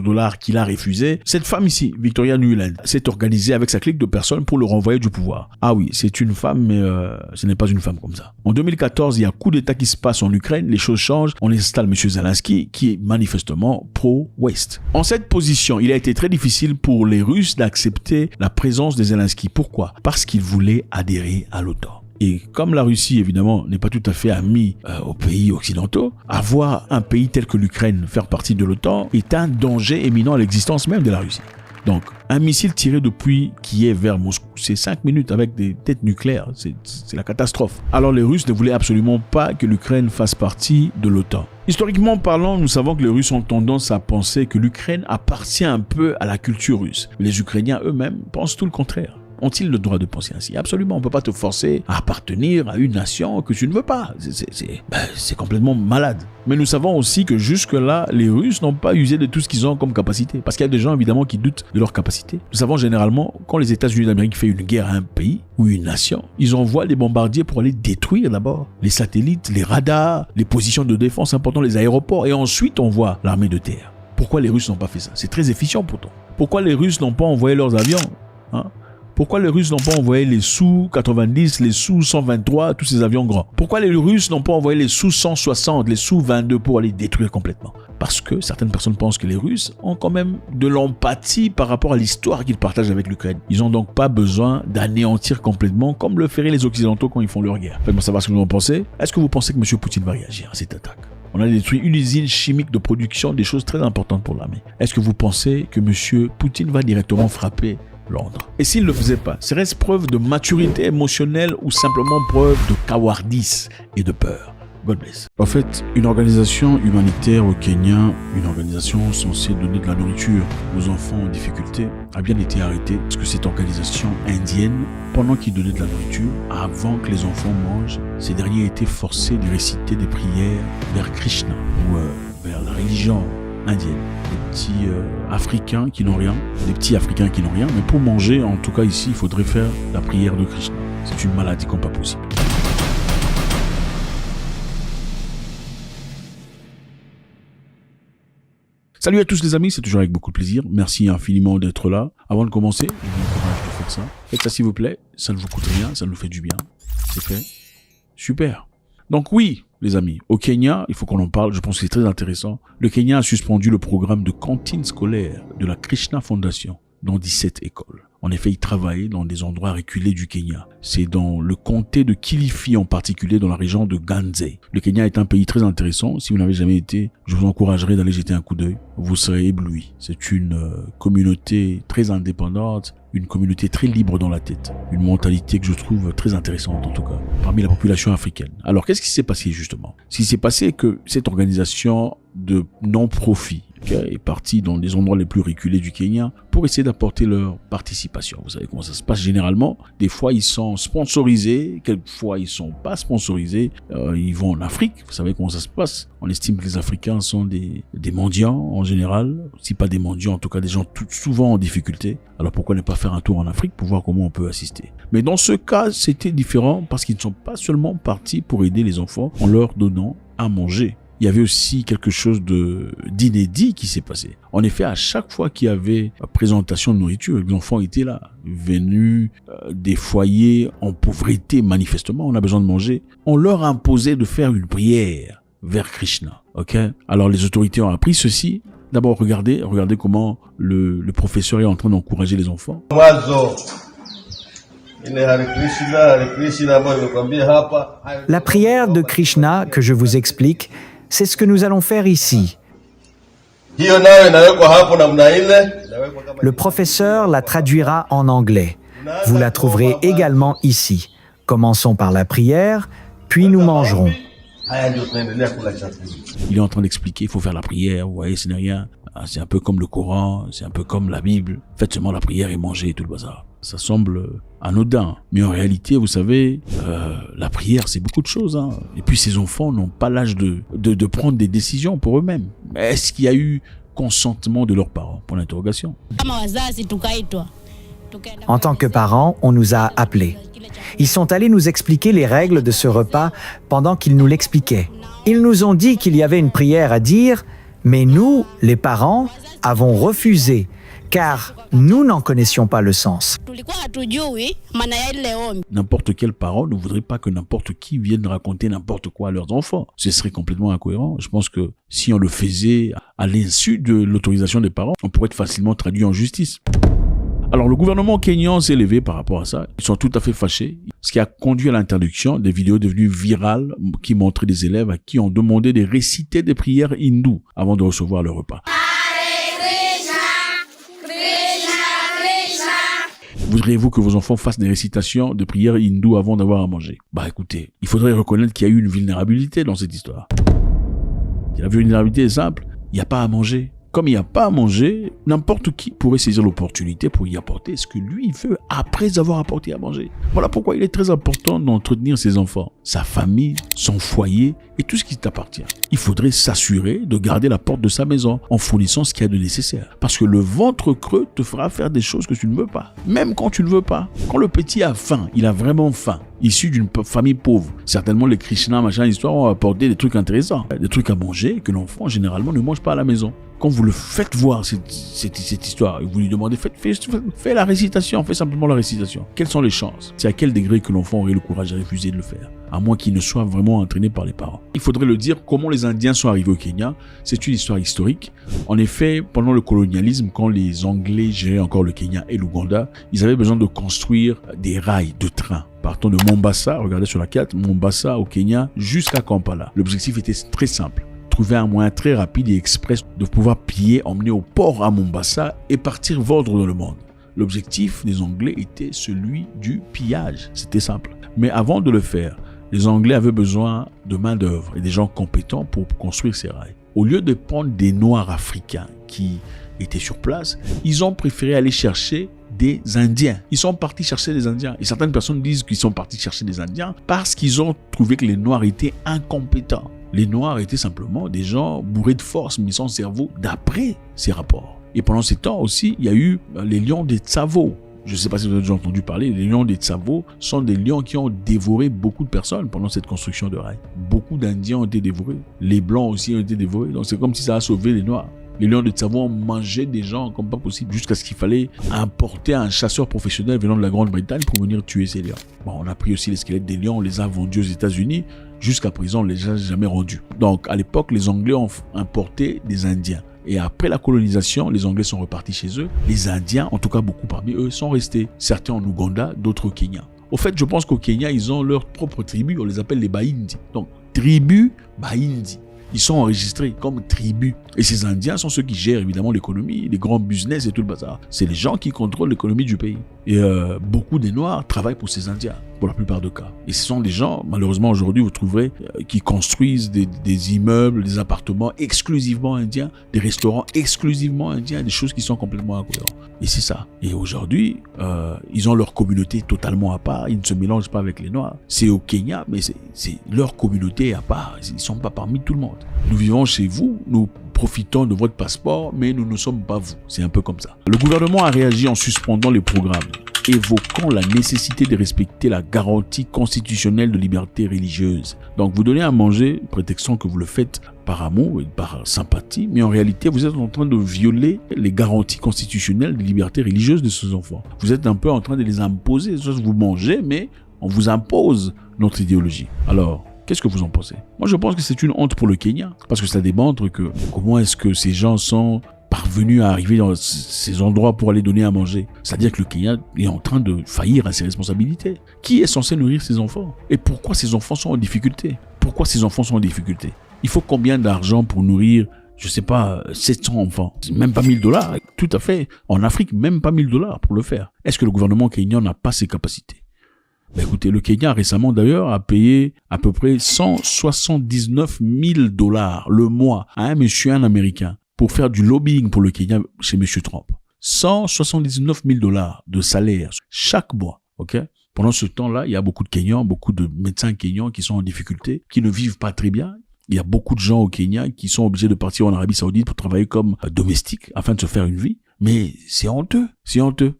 dollars qu'il a refusé. Cette femme ici, Victoria Nuland, s'est organisée avec sa clique de personnes pour le renvoyer du pouvoir. Ah oui, c'est une femme, mais ce n'est pas une femme comme ça. En 2014, il y a un coup d'État qui se passe en Ukraine, les choses changent, on installe M. Zelensky, qui est manifestement pro-Ouest. En cette position, il a été très difficile pour les Russes d'accepter la présence de Zelensky. Pourquoi? Parce qu'ils voulaient adhérer à l'OTAN. Et comme la Russie, évidemment, n'est pas tout à fait amie aux pays occidentaux, avoir un pays tel que l'Ukraine faire partie de l'OTAN est un danger éminent à l'existence même de la Russie. Donc, un missile tiré depuis Kiev vers Moscou, c'est 5 minutes avec des têtes nucléaires. C'est la catastrophe. Alors, les Russes ne voulaient absolument pas que l'Ukraine fasse partie de l'OTAN. Historiquement parlant, nous savons que les Russes ont tendance à penser que l'Ukraine appartient un peu à la culture russe. Mais les Ukrainiens eux-mêmes pensent tout le contraire. Ont-ils le droit de penser ainsi? Absolument, on ne peut pas te forcer à appartenir à une nation que tu ne veux pas. C'est complètement malade. Mais nous savons aussi que jusque-là, les Russes n'ont pas usé de tout ce qu'ils ont comme capacité. Parce qu'il y a des gens, évidemment, qui doutent de leur capacité. Nous savons généralement, quand les États-Unis d'Amérique font une guerre à un pays ou une nation, ils envoient des bombardiers pour aller détruire d'abord les satellites, les radars, les positions de défense importantes, les aéroports. Et ensuite, on voit l'armée de terre. Pourquoi les Russes n'ont pas fait ça? C'est très efficient pourtant. Pourquoi les Russes n'ont pas envoyé leurs avions Pourquoi les Russes n'ont pas envoyé les Su-90, les Su-123, tous ces avions grands? Pourquoi les Russes n'ont pas envoyé les Su-160, les Su-22 pour aller détruire complètement? Parce que certaines personnes pensent que les Russes ont quand même de l'empathie par rapport à l'histoire qu'ils partagent avec l'Ukraine. Ils n'ont donc pas besoin d'anéantir complètement comme le feraient les Occidentaux quand ils font leur guerre. Faites-moi savoir ce que vous en pensez. Est-ce que vous pensez que M. Poutine va réagir à cette attaque? On a détruit une usine chimique de production, des choses très importantes pour l'armée. Est-ce que vous pensez que M. Poutine va directement frapper Londres? Et s'il ne le faisait pas, serait-ce preuve de maturité émotionnelle ou simplement preuve de cowardice et de peur? God bless. En fait, une organisation humanitaire au Kenya, une organisation censée donner de la nourriture aux enfants en difficulté, a bien été arrêtée parce que cette organisation indienne, pendant qu'ils donnaient de la nourriture, avant que les enfants mangent, ces derniers étaient forcés de réciter des prières vers Krishna ou vers la religion indienne. Des petits Africains qui n'ont rien, mais pour manger, en tout cas ici, il faudrait faire la prière de Krishna. C'est une maladie comme pas possible. Salut à tous les amis, c'est toujours avec beaucoup de plaisir. Merci infiniment d'être là. Avant de commencer, je vous encourage de faire ça. Faites ça s'il vous plaît, ça ne vous coûte rien, ça nous fait du bien. C'est fait. Super. Donc oui, les amis, au Kenya, il faut qu'on en parle, je pense que c'est très intéressant. Le Kenya a suspendu le programme de cantine scolaire de la Krishna Foundation dans 17 écoles. En effet, ils travaillent dans des endroits reculés du Kenya. C'est dans le comté de Kilifi en particulier, dans la région de Ganze. Le Kenya est un pays très intéressant. Si vous n'avez jamais été, je vous encouragerai d'aller jeter un coup d'œil. Vous serez éblouis. C'est une communauté très indépendante, une communauté très libre dans la tête. Une mentalité que je trouve très intéressante en tout cas, parmi la population africaine. Alors, qu'est-ce qui s'est passé justement? Ce qui s'est passé est que cette organisation de non-profit est partie dans les endroits les plus reculés du Kenya pour essayer d'apporter leur participation. Vous savez comment ça se passe généralement. Des fois, ils sont sponsorisés, quelquefois, ils sont pas sponsorisés. Ils vont en Afrique. Vous savez comment ça se passe. On estime que les Africains sont des mendiants en général. Si pas des mendiants, en tout cas des gens souvent en difficulté. Alors pourquoi ne pas faire un tour en Afrique pour voir comment on peut assister? Mais dans ce cas, c'était différent parce qu'ils ne sont pas seulement partis pour aider les enfants en leur donnant à manger. Il y avait aussi quelque chose d'inédit qui s'est passé. En effet, à chaque fois qu'il y avait présentation de nourriture, les enfants étaient là, venus des foyers en pauvreté manifestement, on a besoin de manger. On leur imposait de faire une prière vers Krishna. Ok? Alors les autorités ont appris ceci. D'abord, regardez comment le professeur est en train d'encourager les enfants. La prière de Krishna que je vous explique, c'est ce que nous allons faire ici. Le professeur la traduira en anglais. Vous la trouverez également ici. Commençons par la prière, puis nous mangerons. Il est en train d'expliquer, il faut faire la prière, vous voyez, ce n'est rien. C'est un peu comme le Coran, c'est un peu comme la Bible. Faites seulement la prière et mangez tout le bazar. Ça semble anodin, mais en réalité, vous savez, la prière, c'est beaucoup de choses. Hein. Et puis ces enfants n'ont pas l'âge de prendre des décisions pour eux-mêmes. Est-ce qu'il y a eu consentement de leurs parents? Pour l'interrogation. En tant que parents, on nous a appelés. Ils sont allés nous expliquer les règles de ce repas pendant qu'ils nous l'expliquaient. Ils nous ont dit qu'il y avait une prière à dire, mais nous, les parents, avons refusé, car nous n'en connaissions pas le sens. N'importe quel parent ne voudrait pas que n'importe qui vienne raconter n'importe quoi à leurs enfants. Ce serait complètement incohérent. Je pense que si on le faisait à l'insu de l'autorisation des parents, on pourrait être facilement traduit en justice. Alors le gouvernement kényan s'est levé par rapport à ça. Ils sont tout à fait fâchés, ce qui a conduit à l'interdiction des vidéos devenues virales qui montraient des élèves à qui on demandait de réciter des prières hindoues avant de recevoir le repas. Voudriez-vous que vos enfants fassent des récitations de prières hindoues avant d'avoir à manger? Bah écoutez, il faudrait reconnaître qu'il y a eu une vulnérabilité dans cette histoire. La vulnérabilité est simple, il n'y a pas à manger. Comme il n'y a pas à manger, n'importe qui pourrait saisir l'opportunité pour y apporter ce que lui veut après avoir apporté à manger. Voilà pourquoi il est très important d'entretenir ses enfants, sa famille, son foyer et tout ce qui t'appartient. Il faudrait s'assurer de garder la porte de sa maison en fournissant ce qu'il y a de nécessaire. Parce que le ventre creux te fera faire des choses que tu ne veux pas. Même quand tu ne veux pas. Quand le petit a faim, il a vraiment faim. issus d'une famille pauvre. Certainement, les Krishna, machin, histoire, ont apporté des trucs intéressants. Des trucs à manger que l'enfant, généralement, ne mange pas à la maison. Quand vous le faites voir cette histoire, et vous lui demandez, fais la récitation, fais simplement la récitation. Quelles sont les chances? C'est à quel degré que l'enfant aurait le courage de refuser de le faire? À moins qu'il ne soit vraiment entraîné par les parents. Il faudrait le dire, comment les Indiens sont arrivés au Kenya. C'est une histoire historique. En effet, pendant le colonialisme, quand les Anglais géraient encore le Kenya et l'Ouganda, ils avaient besoin de construire des rails de train partant de Mombasa, regardez sur la carte, Mombasa au Kenya, jusqu'à Kampala. L'objectif était très simple. Trouver un moyen très rapide et express de pouvoir piller, emmener au port à Mombasa et partir vendre dans le monde. L'objectif des Anglais était celui du pillage. C'était simple. Mais avant de le faire, les Anglais avaient besoin de main-d'œuvre et des gens compétents pour construire ces rails. Au lieu de prendre des Noirs africains qui étaient sur place, ils ont préféré aller chercher des Indiens. Ils sont partis chercher des Indiens. Et certaines personnes disent qu'ils sont partis chercher des Indiens parce qu'ils ont trouvé que les Noirs étaient incompétents. Les Noirs étaient simplement des gens bourrés de force, mais sans cerveau, d'après ces rapports. Et pendant ces temps aussi, il y a eu les lions des Tsavo. Je ne sais pas si vous avez déjà entendu parler, les lions des Tsavo sont des lions qui ont dévoré beaucoup de personnes pendant cette construction de rails. Beaucoup d'Indiens ont été dévorés. Les Blancs aussi ont été dévorés. Donc c'est comme si ça a sauvé les Noirs. Les lions de Tsavo ont mangé des gens comme pas possible, jusqu'à ce qu'il fallait importer un chasseur professionnel venant de la Grande-Bretagne pour venir tuer ces lions. Bon, on a pris aussi les squelettes des lions, on les a vendus aux États-Unis. Jusqu'à présent, on ne les a jamais rendus. Donc, à l'époque, les Anglais ont importé des Indiens. Et après la colonisation, les Anglais sont repartis chez eux. Les Indiens, en tout cas beaucoup parmi eux, sont restés. Certains en Ouganda, d'autres au Kenya. Au fait, je pense qu'au Kenya, ils ont leur propre tribu. On les appelle les Bahindi. Donc, tribu Bahindi. Ils sont enregistrés comme tribus. Et ces Indiens sont ceux qui gèrent évidemment l'économie, les grands business et tout le bazar. C'est les gens qui contrôlent l'économie du pays. Et beaucoup des Noirs travaillent pour ces Indiens, pour la plupart des cas. Et ce sont des gens, malheureusement aujourd'hui, vous trouverez, qui construisent des immeubles, des appartements exclusivement indiens, des restaurants exclusivement indiens, des choses qui sont complètement incohérentes. Et c'est ça. Et aujourd'hui, ils ont leur communauté totalement à part. Ils ne se mélangent pas avec les Noirs. C'est au Kenya, mais c'est leur communauté à part. Ils ne sont pas parmi tout le monde. Nous vivons chez vous, nous profitons de votre passeport, mais nous ne sommes pas vous. C'est un peu comme ça. Le gouvernement a réagi en suspendant les programmes, évoquant la nécessité de respecter la garantie constitutionnelle de liberté religieuse. Donc vous donnez à manger, prétextant que vous le faites par amour et par sympathie, mais en réalité vous êtes en train de violer les garanties constitutionnelles de liberté religieuse de ces enfants. Vous êtes un peu en train de les imposer. Vous mangez, mais on vous impose notre idéologie. Alors, qu'est-ce que vous en pensez? Moi, je pense que c'est une honte pour le Kenya, parce que ça démontre que comment est-ce que ces gens sont parvenus à arriver dans ces endroits pour aller donner à manger. C'est-à-dire que le Kenya est en train de faillir à ses responsabilités. Qui est censé nourrir ces enfants? Et pourquoi ces enfants sont en difficulté? Pourquoi ces enfants sont en difficulté? Il faut combien d'argent pour nourrir, je sais pas, 700 enfants? Même pas $1000. Tout à fait. En Afrique, même pas $1000 pour le faire. Est-ce que le gouvernement kenyan n'a pas ces capacités? Ben écoutez, le Kenya récemment d'ailleurs a payé à peu près $179 000 le mois à un monsieur, un Américain, pour faire du lobbying pour le Kenya chez monsieur Trump. $179 000 de salaire chaque mois, ok? Pendant ce temps-là, il y a beaucoup de Kenyans, beaucoup de médecins kenyans qui sont en difficulté, qui ne vivent pas très bien. Il y a beaucoup de gens au Kenya qui sont obligés de partir en Arabie Saoudite pour travailler comme domestiques afin de se faire une vie. Mais c'est honteux, c'est honteux.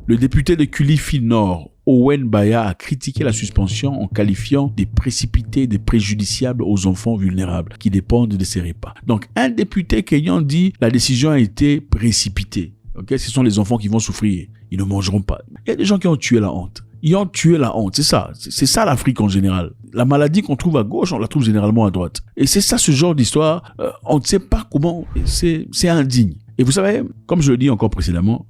Le député de Kilifi Nord, Owen Baya, a critiqué la suspension en qualifiant des précipités et des préjudiciables aux enfants vulnérables qui dépendent de ces repas. Donc, un député kenyan dit la décision a été précipitée. Okay? Ce sont les enfants qui vont souffrir. Ils ne mangeront pas. Il y a des gens qui ont tué la honte. Ils ont tué la honte. C'est ça. C'est ça l'Afrique en général. La maladie qu'on trouve à gauche, on la trouve généralement à droite. Et c'est ça ce genre d'histoire. On ne sait pas comment. C'est indigne. Et vous savez, comme je le dis encore précédemment,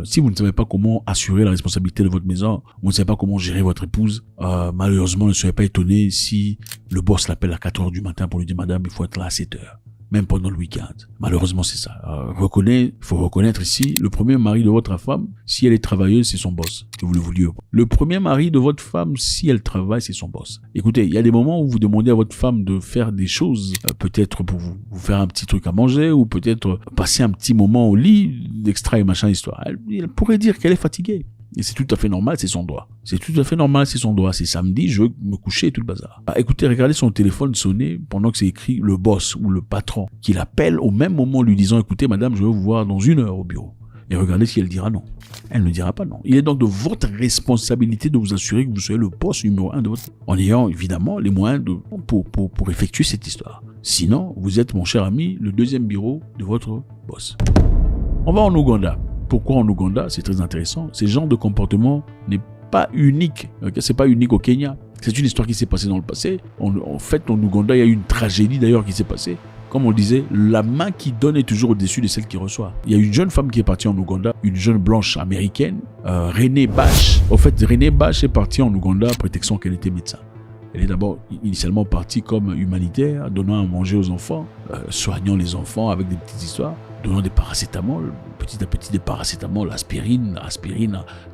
si vous ne savez pas comment assurer la responsabilité de votre maison, vous ne savez pas comment gérer votre épouse, malheureusement, ne soyez pas étonné si le boss l'appelle à 4 heures du matin pour lui dire, madame, il faut être là à 7 heures. Même pendant le week-end. Malheureusement, c'est ça. Il faut reconnaître ici, le premier mari de votre femme, si elle est travailleuse, c'est son boss, que vous le vouliez ou pas. Le premier mari de votre femme, si elle travaille, c'est son boss. Écoutez, il y a des moments où vous demandez à votre femme de faire des choses, peut-être pour vous faire un petit truc à manger, ou peut-être passer un petit moment au lit, d'extra et machin histoire. Elle pourrait dire qu'elle est fatiguée. Et c'est tout à fait normal, c'est son droit. C'est tout à fait normal, c'est son droit. C'est samedi, je veux me coucher et tout le bazar. Écoutez, regardez son téléphone sonner pendant que c'est écrit le boss ou le patron qui l'appelle au même moment lui disant, écoutez, madame, je veux vous voir dans 1 heure au bureau. Et regardez si elle dira non. Elle ne dira pas non. Il est donc de votre responsabilité de vous assurer que vous soyez le boss numéro 1 de votre... En ayant évidemment les moyens pour effectuer cette histoire. Sinon, vous êtes, mon cher ami, le deuxième bureau de votre boss. On va en Ouganda. Pourquoi en Ouganda? C'est très intéressant. Ce genre de comportement n'est pas unique. Okay? C'est pas unique au Kenya. C'est une histoire qui s'est passée dans le passé. En fait, en Ouganda, il y a eu une tragédie d'ailleurs qui s'est passée. Comme on disait, la main qui donne est toujours au-dessus de celle qui reçoit. Il y a une jeune femme qui est partie en Ouganda, une jeune blanche américaine, Renée Bash. En fait, Renée Bash est partie en Ouganda prétextant qu'elle était médecin. Elle est d'abord initialement partie comme humanitaire, donnant à manger aux enfants, soignant les enfants avec des petites histoires, donnant des paracétamol, petit à petit des paracétamol, aspirine,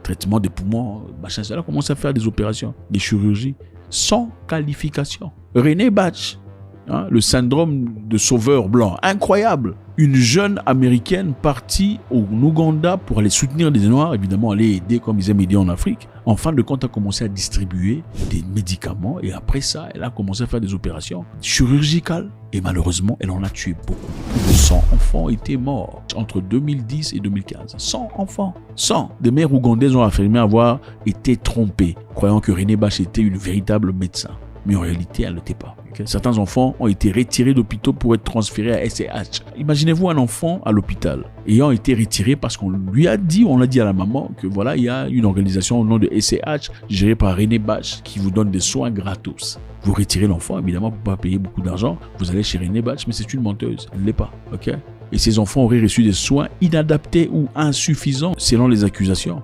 traitement des poumons, machin. Elle a commencé à faire des opérations, des chirurgies, sans qualification. Renée Bash, hein, le syndrome de sauveur blanc, incroyable. Une jeune américaine partie au Ouganda pour aller soutenir les Noirs, évidemment aller aider comme ils aiment aider en Afrique. En fin de compte, elle a commencé à distribuer des médicaments et après ça, elle a commencé à faire des opérations chirurgicales. Et malheureusement, elle en a tué beaucoup. Plus de 100 enfants étaient morts entre 2010 et 2015. 100 enfants. 100. Des mères ougandaises ont affirmé avoir été trompées, croyant que Renée Bash était une véritable médecin. Mais en réalité, elle ne l'était pas. Okay? Certains enfants ont été retirés d'hôpitaux pour être transférés à SCH. Imaginez-vous un enfant à l'hôpital ayant été retiré parce qu'on lui a dit, on l'a dit à la maman, que voilà, il y a une organisation au nom de SCH gérée par Renée Bash qui vous donne des soins gratos. Vous retirez l'enfant, évidemment, pour ne pas payer beaucoup d'argent. Vous allez chez Renée Bash, mais c'est une menteuse. Elle ne l'est pas. Okay? Et ces enfants auraient reçu des soins inadaptés ou insuffisants selon les accusations.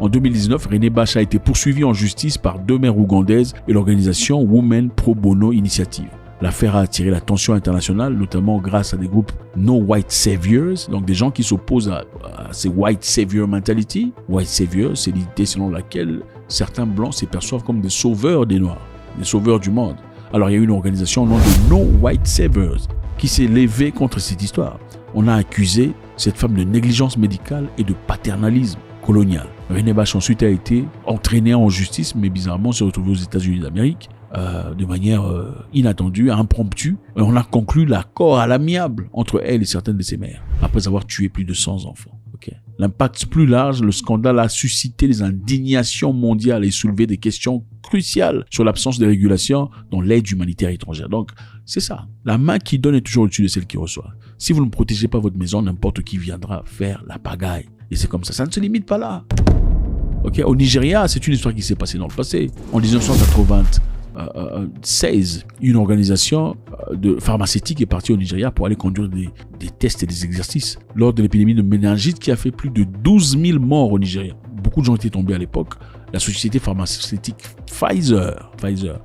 En 2019, Renée Bash a été poursuivie en justice par 2 mères ougandaises et l'organisation Women Pro Bono Initiative. L'affaire a attiré l'attention internationale, notamment grâce à des groupes No White Saviors, donc des gens qui s'opposent à ces White Savior mentality. White Savior, c'est l'idée selon laquelle certains blancs se perçoivent comme des sauveurs des Noirs, des sauveurs du monde. Alors il y a une organisation au nom de No White Saviors qui s'est levée contre cette histoire. On a accusé cette femme de négligence médicale et de paternalisme colonial. Renée Bash ensuite a été entraînée en justice, mais bizarrement s'est retrouvée aux États-Unis d'Amérique de manière inattendue, impromptue. Et on a conclu l'accord à l'amiable entre elle et certaines de ses mères, après avoir tué plus de 100 enfants. Okay. L'impact plus large, le scandale a suscité les indignations mondiales et soulevé des questions cruciales sur l'absence de régulation dans l'aide humanitaire étrangère. Donc, c'est ça. La main qui donne est toujours au-dessus de celle qui reçoit. Si vous ne protégez pas votre maison, n'importe qui viendra faire la pagaille. Et c'est comme ça. Ça ne se limite pas là. Okay. Au Nigeria, c'est une histoire qui s'est passée dans le passé. En 1996, une organisation de pharmaceutique est partie au Nigeria pour aller conduire des tests et des exercices lors de l'épidémie de méningite qui a fait plus de 12 000 morts au Nigeria. Beaucoup de gens étaient tombés à l'époque. La société pharmaceutique Pfizer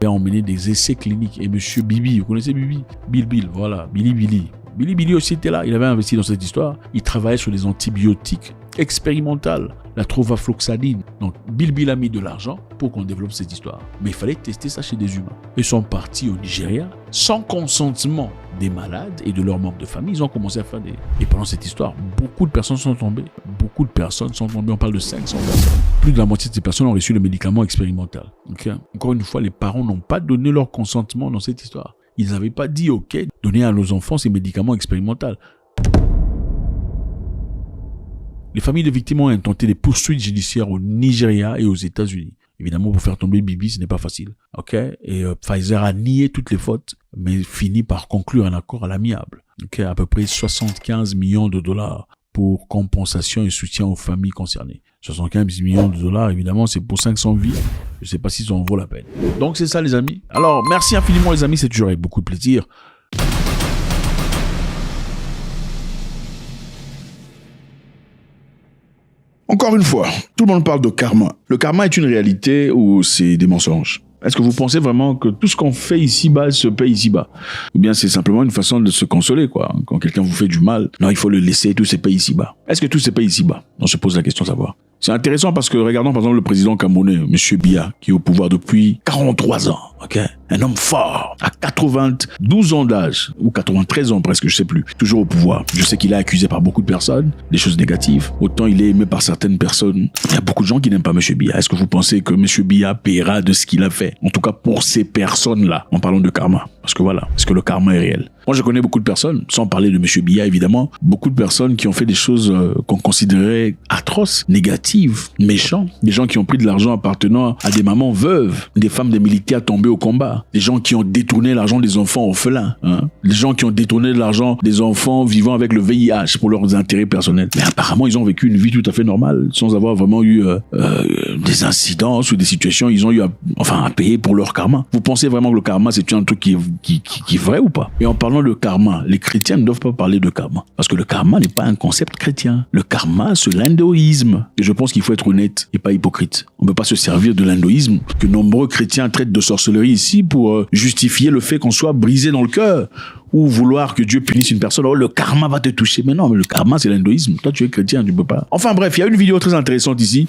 a emmené des essais cliniques. Et monsieur Bibi, vous connaissez Bibi? Bill, voilà, Billy aussi était là, il avait investi dans cette histoire. Il travaillait sur des antibiotiques expérimentales, la trovafloxacine. Donc Bill a mis de l'argent pour qu'on développe cette histoire. Mais il fallait tester ça chez des humains. Ils sont partis au Nigeria sans consentement des malades et de leurs membres de famille. Ils ont commencé à faire des... Et pendant cette histoire, beaucoup de personnes sont tombées. On parle de 500 personnes. Plus de la moitié de ces personnes ont reçu le médicament expérimental. Okay? Encore une fois, les parents n'ont pas donné leur consentement dans cette histoire. Ils n'avaient pas dit, OK, donnez à nos enfants ces médicaments expérimentaux. Les familles de victimes ont intenté des poursuites judiciaires au Nigeria et aux États-Unis. Évidemment, pour faire tomber Bibi, ce n'est pas facile. OK? Et Pfizer a nié toutes les fautes, mais finit par conclure un accord à l'amiable. OK? À peu près 75 millions de dollars pour compensation et soutien aux familles concernées. 75 millions de dollars, évidemment, c'est pour 500 vies. Je ne sais pas si ça en vaut la peine. Donc, c'est ça, les amis. Alors, merci infiniment, les amis. C'est toujours avec beaucoup de plaisir. Encore une fois, tout le monde parle de karma. Le karma est une réalité ou c'est des mensonges? Est-ce que vous pensez vraiment que tout ce qu'on fait ici-bas se paye ici-bas? Ou bien c'est simplement une façon de se consoler, quoi. Quand quelqu'un vous fait du mal, non, il faut le laisser, tout se paye ici-bas. Est-ce que tout se paye ici-bas? On se pose la question de savoir. C'est intéressant parce que regardons par exemple le président camerounais, M. Biya, qui est au pouvoir depuis 43 ans. Okay? Un homme fort, à 92 ans d'âge, ou 93 ans presque, je sais plus, toujours au pouvoir. Je sais qu'il est accusé par beaucoup de personnes, des choses négatives. Autant il est aimé par certaines personnes. Il y a beaucoup de gens qui n'aiment pas M. Biya. Est-ce que vous pensez que M. Biya paiera de ce qu'il a fait? En tout cas pour ces personnes-là, en parlant de karma. Parce que voilà, parce que le karma est réel. Moi, je connais beaucoup de personnes, sans parler de Monsieur Biya, évidemment, beaucoup de personnes qui ont fait des choses qu'on considérait atroces, négatives, méchants. Des gens qui ont pris de l'argent appartenant à des mamans veuves, des femmes des militaires tombées au combat, des gens qui ont détourné l'argent des enfants orphelins, des gens qui ont détourné de l'argent des enfants vivant avec le VIH pour leurs intérêts personnels. Mais apparemment, ils ont vécu une vie tout à fait normale, sans avoir vraiment eu des incidences ou des situations. Ils ont eu à payer pour leur karma. Vous pensez vraiment que le karma, c'est un truc qui est vrai ou pas? Et en parlant de karma, les chrétiens ne doivent pas parler de karma. Parce que le karma n'est pas un concept chrétien. Le karma, c'est l'hindouisme. Et je pense qu'il faut être honnête et pas hypocrite. On ne peut pas se servir de l'hindouisme que nombreux chrétiens traitent de sorcellerie ici pour justifier le fait qu'on soit brisé dans le cœur ou vouloir que Dieu punisse une personne. Oh, le karma va te toucher. Mais non, mais le karma, c'est l'hindouisme. Toi, tu es chrétien, tu ne peux pas. Enfin bref, il y a une vidéo très intéressante ici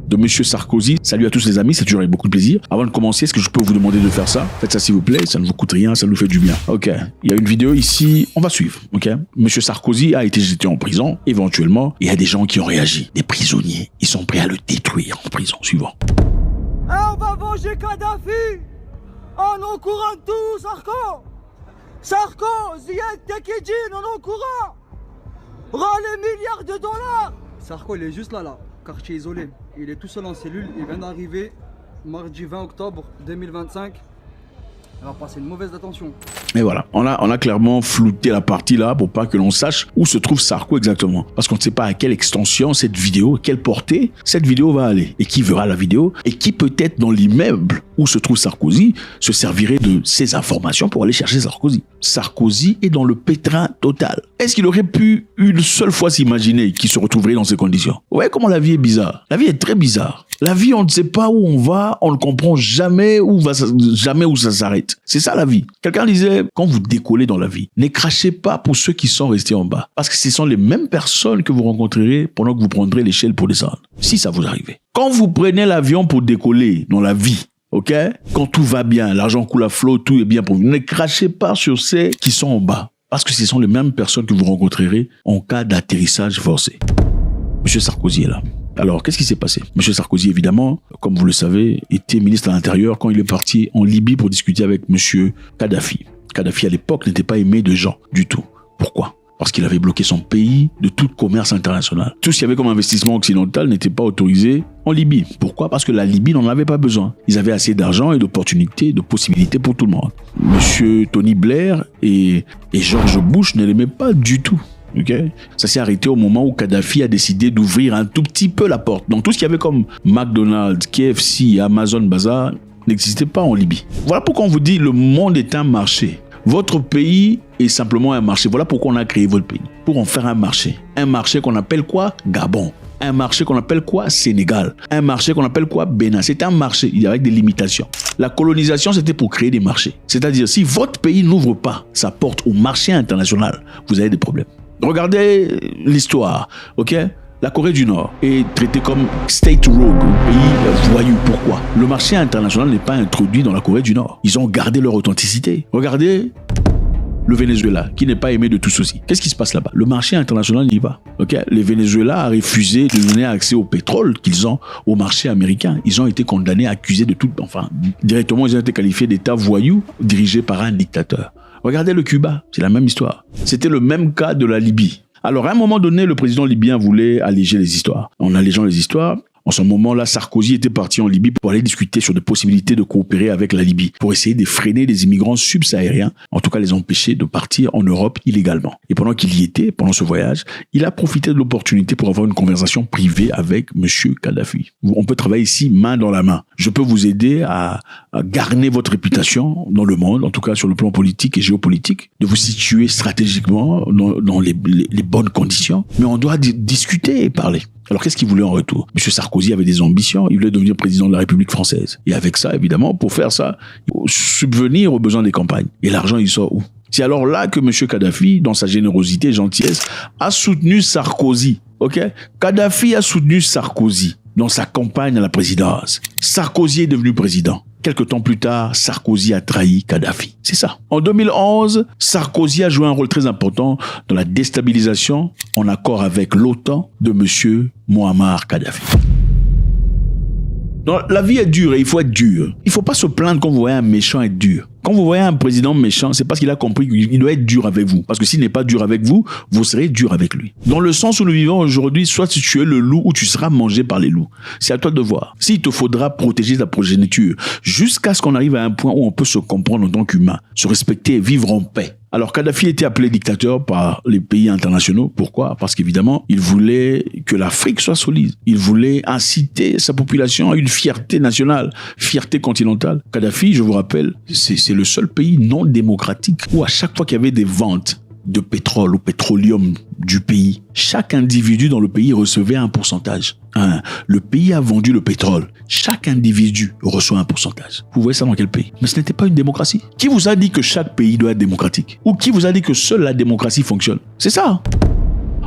de Monsieur Sarkozy. Salut à tous les amis, c'est toujours avec beaucoup de plaisir. Avant de commencer, est-ce que je peux vous demander de faire ça? Faites ça s'il vous plaît, ça ne vous coûte rien, ça nous fait du bien. Ok, il y a une vidéo ici, on va suivre. Ok, Monsieur Sarkozy a été jeté en prison, éventuellement. Il y a des gens qui ont réagi, des prisonniers. Ils sont prêts à le détruire en prison. Suivant. On va venger Kadhafi en encourant tout Sarko. Sarko, Ziad Tekidjin en encourant. Rends les milliards de dollars. Sarko, il est juste là. Quartier isolé. Il est tout seul en cellule, il vient d'arriver mardi 20 octobre 2025. Il va passer une mauvaise attention. Et voilà, on a clairement flouté la partie là pour pas que l'on sache où se trouve Sarko exactement. Parce qu'on ne sait pas à quelle extension cette vidéo, quelle portée cette vidéo va aller. Et qui verra la vidéo et qui peut-être dans l'immeuble où se trouve Sarkozy se servirait de ces informations pour aller chercher Sarkozy. Sarkozy est dans le pétrin total. Est-ce qu'il aurait pu une seule fois s'imaginer qu'il se retrouverait dans ces conditions? Ouais, comment la vie est bizarre. La vie est très bizarre. La vie, on ne sait pas où on va, on ne comprend jamais où ça s'arrête. C'est ça la vie. Quelqu'un disait, quand vous décollez dans la vie, ne crachez pas pour ceux qui sont restés en bas. Parce que ce sont les mêmes personnes que vous rencontrerez pendant que vous prendrez l'échelle pour descendre. Si ça vous arrive. Quand vous prenez l'avion pour décoller dans la vie, ok? Quand tout va bien, l'argent coule à flot, tout est bien pour vous. Ne crachez pas sur ceux qui sont en bas. Parce que ce sont les mêmes personnes que vous rencontrerez en cas d'atterrissage forcé. Monsieur Sarkozy est là. Alors, qu'est-ce qui s'est passé? Monsieur Sarkozy, évidemment, comme vous le savez, était ministre de l'Intérieur quand il est parti en Libye pour discuter avec monsieur Kadhafi. Kadhafi, à l'époque, n'était pas aimé de gens du tout. Pourquoi? Parce qu'il avait bloqué son pays de tout commerce international. Tout ce qu'il y avait comme investissement occidental n'était pas autorisé en Libye. Pourquoi? Parce que la Libye n'en avait pas besoin. Ils avaient assez d'argent et d'opportunités, de possibilités pour tout le monde. Monsieur Tony Blair et George Bush ne l'aimaient pas du tout. Okay. Ça s'est arrêté au moment où Kadhafi a décidé d'ouvrir un tout petit peu la porte. Donc tout ce qu'il y avait comme McDonald's, KFC, Amazon, Bazaar n'existait pas en Libye. Voilà pourquoi on vous dit le monde est un marché. Votre pays est simplement un marché. Voilà pourquoi on a créé votre pays. Pour en faire un marché. Un marché qu'on appelle quoi? Gabon. Un marché qu'on appelle quoi? Sénégal. Un marché qu'on appelle quoi? Bénin. C'est un marché avec des limitations. La colonisation, c'était pour créer des marchés. C'est-à-dire, si votre pays n'ouvre pas sa porte au marché international, vous avez des problèmes. Regardez l'histoire, ok? La Corée du Nord est traitée comme state rogue, pays voyou. Pourquoi? Le marché international n'est pas introduit dans la Corée du Nord. Ils ont gardé leur authenticité. Regardez le Venezuela, qui n'est pas aimé de tous aussi. Qu'est-ce qui se passe là-bas? Le marché international n'y va. Ok? Le Venezuela a refusé de donner accès au pétrole qu'ils ont au marché américain. Ils ont été condamnés, accusés de tout. Enfin, directement, ils ont été qualifiés d'État voyou dirigé par un dictateur. Regardez le Cuba, c'est la même histoire. C'était le même cas de la Libye. Alors, à un moment donné, le président libyen voulait alléger les histoires. En allégeant les histoires, en ce moment-là, Sarkozy était parti en Libye pour aller discuter sur des possibilités de coopérer avec la Libye, pour essayer de freiner les immigrants subsahariens, en tout cas les empêcher de partir en Europe illégalement. Et pendant qu'il y était, pendant ce voyage, il a profité de l'opportunité pour avoir une conversation privée avec monsieur Kadhafi. On peut travailler ici main dans la main. Je peux vous aider à garner votre réputation dans le monde, en tout cas sur le plan politique et géopolitique, de vous situer stratégiquement dans les bonnes conditions. Mais on doit discuter et parler. Alors, qu'est-ce qu'il voulait en retour? Monsieur Sarkozy avait des ambitions, il voulait devenir président de la République française. Et avec ça, évidemment, pour faire ça, il faut subvenir aux besoins des campagnes. Et l'argent, il sort où? C'est alors là que monsieur Kadhafi, dans sa générosité et gentillesse, a soutenu Sarkozy. Ok? Kadhafi a soutenu Sarkozy dans sa campagne à la présidence. Sarkozy est devenu président. Quelque temps plus tard, Sarkozy a trahi Kadhafi. C'est ça. En 2011, Sarkozy a joué un rôle très important dans la déstabilisation, en accord avec l'OTAN, de monsieur Muammar Kadhafi. Donc, la vie est dure et il faut être dur. Il ne faut pas se plaindre quand vous voyez un méchant être dur. Quand vous voyez un président méchant, c'est parce qu'il a compris qu'il doit être dur avec vous. Parce que s'il n'est pas dur avec vous, vous serez dur avec lui. Dans le sens où nous vivons aujourd'hui, soit tu es le loup ou tu seras mangé par les loups. C'est à toi de voir. S'il te faudra protéger ta progéniture jusqu'à ce qu'on arrive à un point où on peut se comprendre en tant qu'humain, se respecter et vivre en paix. Alors Kadhafi était appelé dictateur par les pays internationaux. Pourquoi? Parce qu'évidemment, il voulait que l'Afrique soit solide. Il voulait inciter sa population à une fierté nationale, fierté continentale. Kadhafi, je vous rappelle, c'est le seul pays non démocratique où à chaque fois qu'il y avait des ventes de pétrole ou pétroleum du pays, chaque individu dans le pays recevait un pourcentage. Le pays a vendu le pétrole. Chaque individu reçoit un pourcentage. Vous voyez ça dans quel pays? Mais ce n'était pas une démocratie. Qui vous a dit que chaque pays doit être démocratique? Ou qui vous a dit que seule la démocratie fonctionne? C'est ça.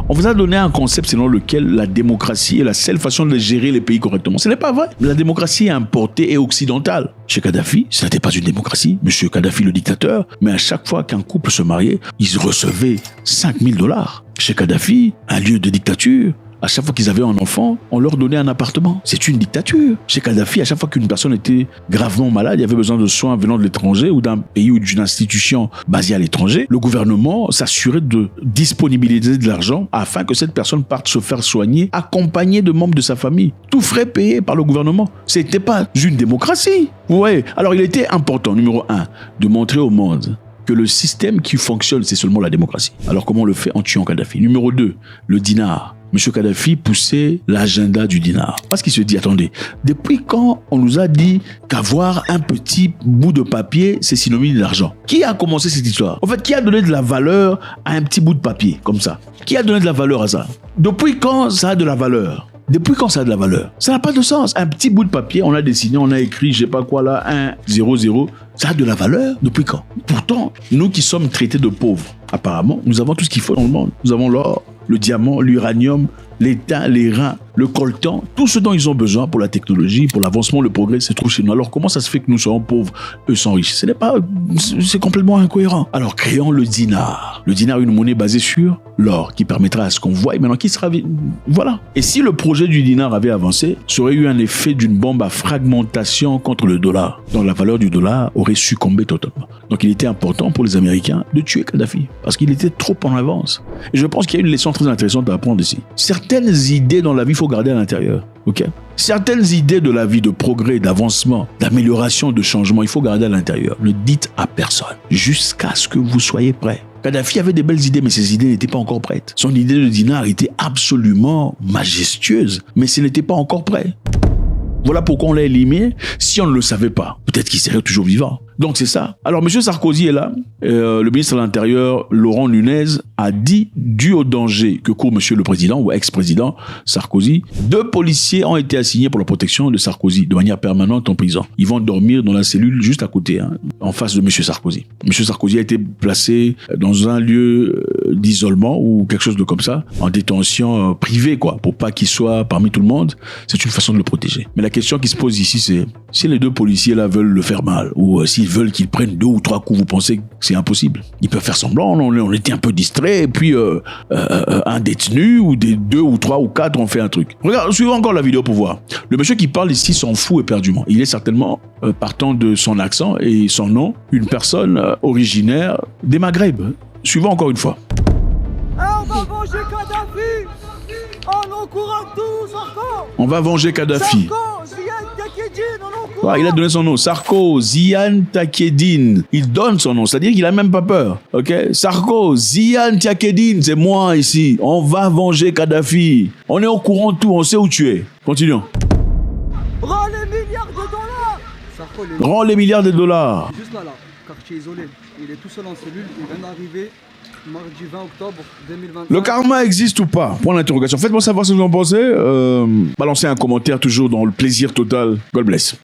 On vous a donné un concept selon lequel la démocratie est la seule façon de gérer les pays correctement. Ce n'est pas vrai. La démocratie est importée et occidentale. Chez Kadhafi, ce n'était pas une démocratie. Monsieur Kadhafi, le dictateur, mais à chaque fois qu'un couple se mariait, ils recevaient $5,000. Chez Kadhafi, un lieu de dictature, à chaque fois qu'ils avaient un enfant, on leur donnait un appartement. C'est une dictature. Chez Kadhafi, à chaque fois qu'une personne était gravement malade, il y avait besoin de soins venant de l'étranger ou d'un pays ou d'une institution basée à l'étranger, le gouvernement s'assurait de disponibiliser de l'argent afin que cette personne parte se faire soigner, accompagnée de membres de sa famille. Tout frais payé par le gouvernement. C'était pas une démocratie. Vous voyez? Alors il était important, numéro 1, de montrer au monde que le système qui fonctionne, c'est seulement la démocratie. Alors comment on le fait? En tuant Kadhafi. Numéro 2, le dinar. Monsieur Kadhafi poussait l'agenda du dinar. Parce qu'il se dit, attendez, depuis quand on nous a dit qu'avoir un petit bout de papier, c'est synonyme d'argent? Qui a commencé cette histoire? En fait, qui a donné de la valeur à un petit bout de papier, comme ça? Qui a donné de la valeur à ça? Depuis quand ça a de la valeur? Depuis quand ça a de la valeur? Ça n'a pas de sens. Un petit bout de papier, on a dessiné, on a écrit, je sais pas quoi là, 1, 0, 0. Ça a de la valeur? Depuis quand? Pourtant, nous qui sommes traités de pauvres, apparemment, nous avons tout ce qu'il faut dans le monde. Nous avons l'or, le diamant, l'uranium, l'étain, les reins, le coltan, tout ce dont ils ont besoin pour la technologie, pour l'avancement, le progrès, c'est trop chez nous. Alors comment ça se fait que nous soyons pauvres, eux sont riches? C'est complètement incohérent. Alors créons le dinar. Le dinar est une monnaie basée sur l'or qui permettra à ce qu'on voit et maintenant qui sera... Voilà. Et si le projet du dinar avait avancé, ça aurait eu un effet d'une bombe à fragmentation contre le dollar. Donc la valeur du dollar aurait succombé totalement. Donc il était important pour les Américains de tuer Kadhafi parce qu'il était trop en avance. Et je pense qu'il y a une leçon très intéressante à apprendre ici. Certaines idées dans la vie, il faut garder à l'intérieur. Ok? Certaines idées de la vie, de progrès, d'avancement, d'amélioration, de changement, il faut garder à l'intérieur. Ne dites à personne jusqu'à ce que vous soyez prêt. Kadhafi avait des belles idées, mais ces idées n'étaient pas encore prêtes. Son idée de dinar était absolument majestueuse, mais ce n'était pas encore prêt. Voilà pourquoi on l'a éliminé. Si on ne le savait pas, peut-être qu'il serait toujours vivant. Donc c'est ça. Alors M. Sarkozy est là. Le ministre de l'Intérieur, Laurent Nunez, a dit, dû au danger que court M. le Président ou ex-président Sarkozy, 2 policiers ont été assignés pour la protection de Sarkozy de manière permanente en prison. Ils vont dormir dans la cellule juste à côté, en face de M. Sarkozy. M. Sarkozy a été placé dans un lieu d'isolement ou quelque chose de comme ça, en détention privée, quoi, pour pas qu'il soit parmi tout le monde. C'est une façon de le protéger. Mais la question qui se pose ici, c'est si les 2 policiers là veulent le faire mal ou s'ils veulent qu'ils prennent 2 ou 3 coups, vous pensez que c'est impossible? Ils peuvent faire semblant, on était un peu distrait et puis un détenu ou des 2 ou 3 ou 4 ont fait un truc. Regarde, suivons encore la vidéo pour voir. Le monsieur qui parle ici s'en fout éperdument. Il est certainement, partant de son accent et son nom, une personne originaire des Maghreb. Suivons encore une fois. On va venger Kadhafi en encourant tous encore. On va venger Kadhafi. Sarko, Ziad Takedine, en encourant. Il a donné son nom. Sarko, Ziad Takedine. Il donne son nom, c'est-à-dire qu'il a même pas peur. Ok? Sarko, Ziad Takedine, c'est moi ici. On va venger Kadhafi. On est au courant de tout, on sait où tu es. Continuons. Rends les milliards de dollars. Sarko, il est Rends les milliards de dollars. juste là, quartier isolé. Il est tout seul en cellule, il vient d'arriver mardi 20 octobre 2025. Le karma existe ou pas? Point d'interrogation. Faites-moi savoir ce que vous en pensez. Balancez un commentaire toujours dans le plaisir total. God bless.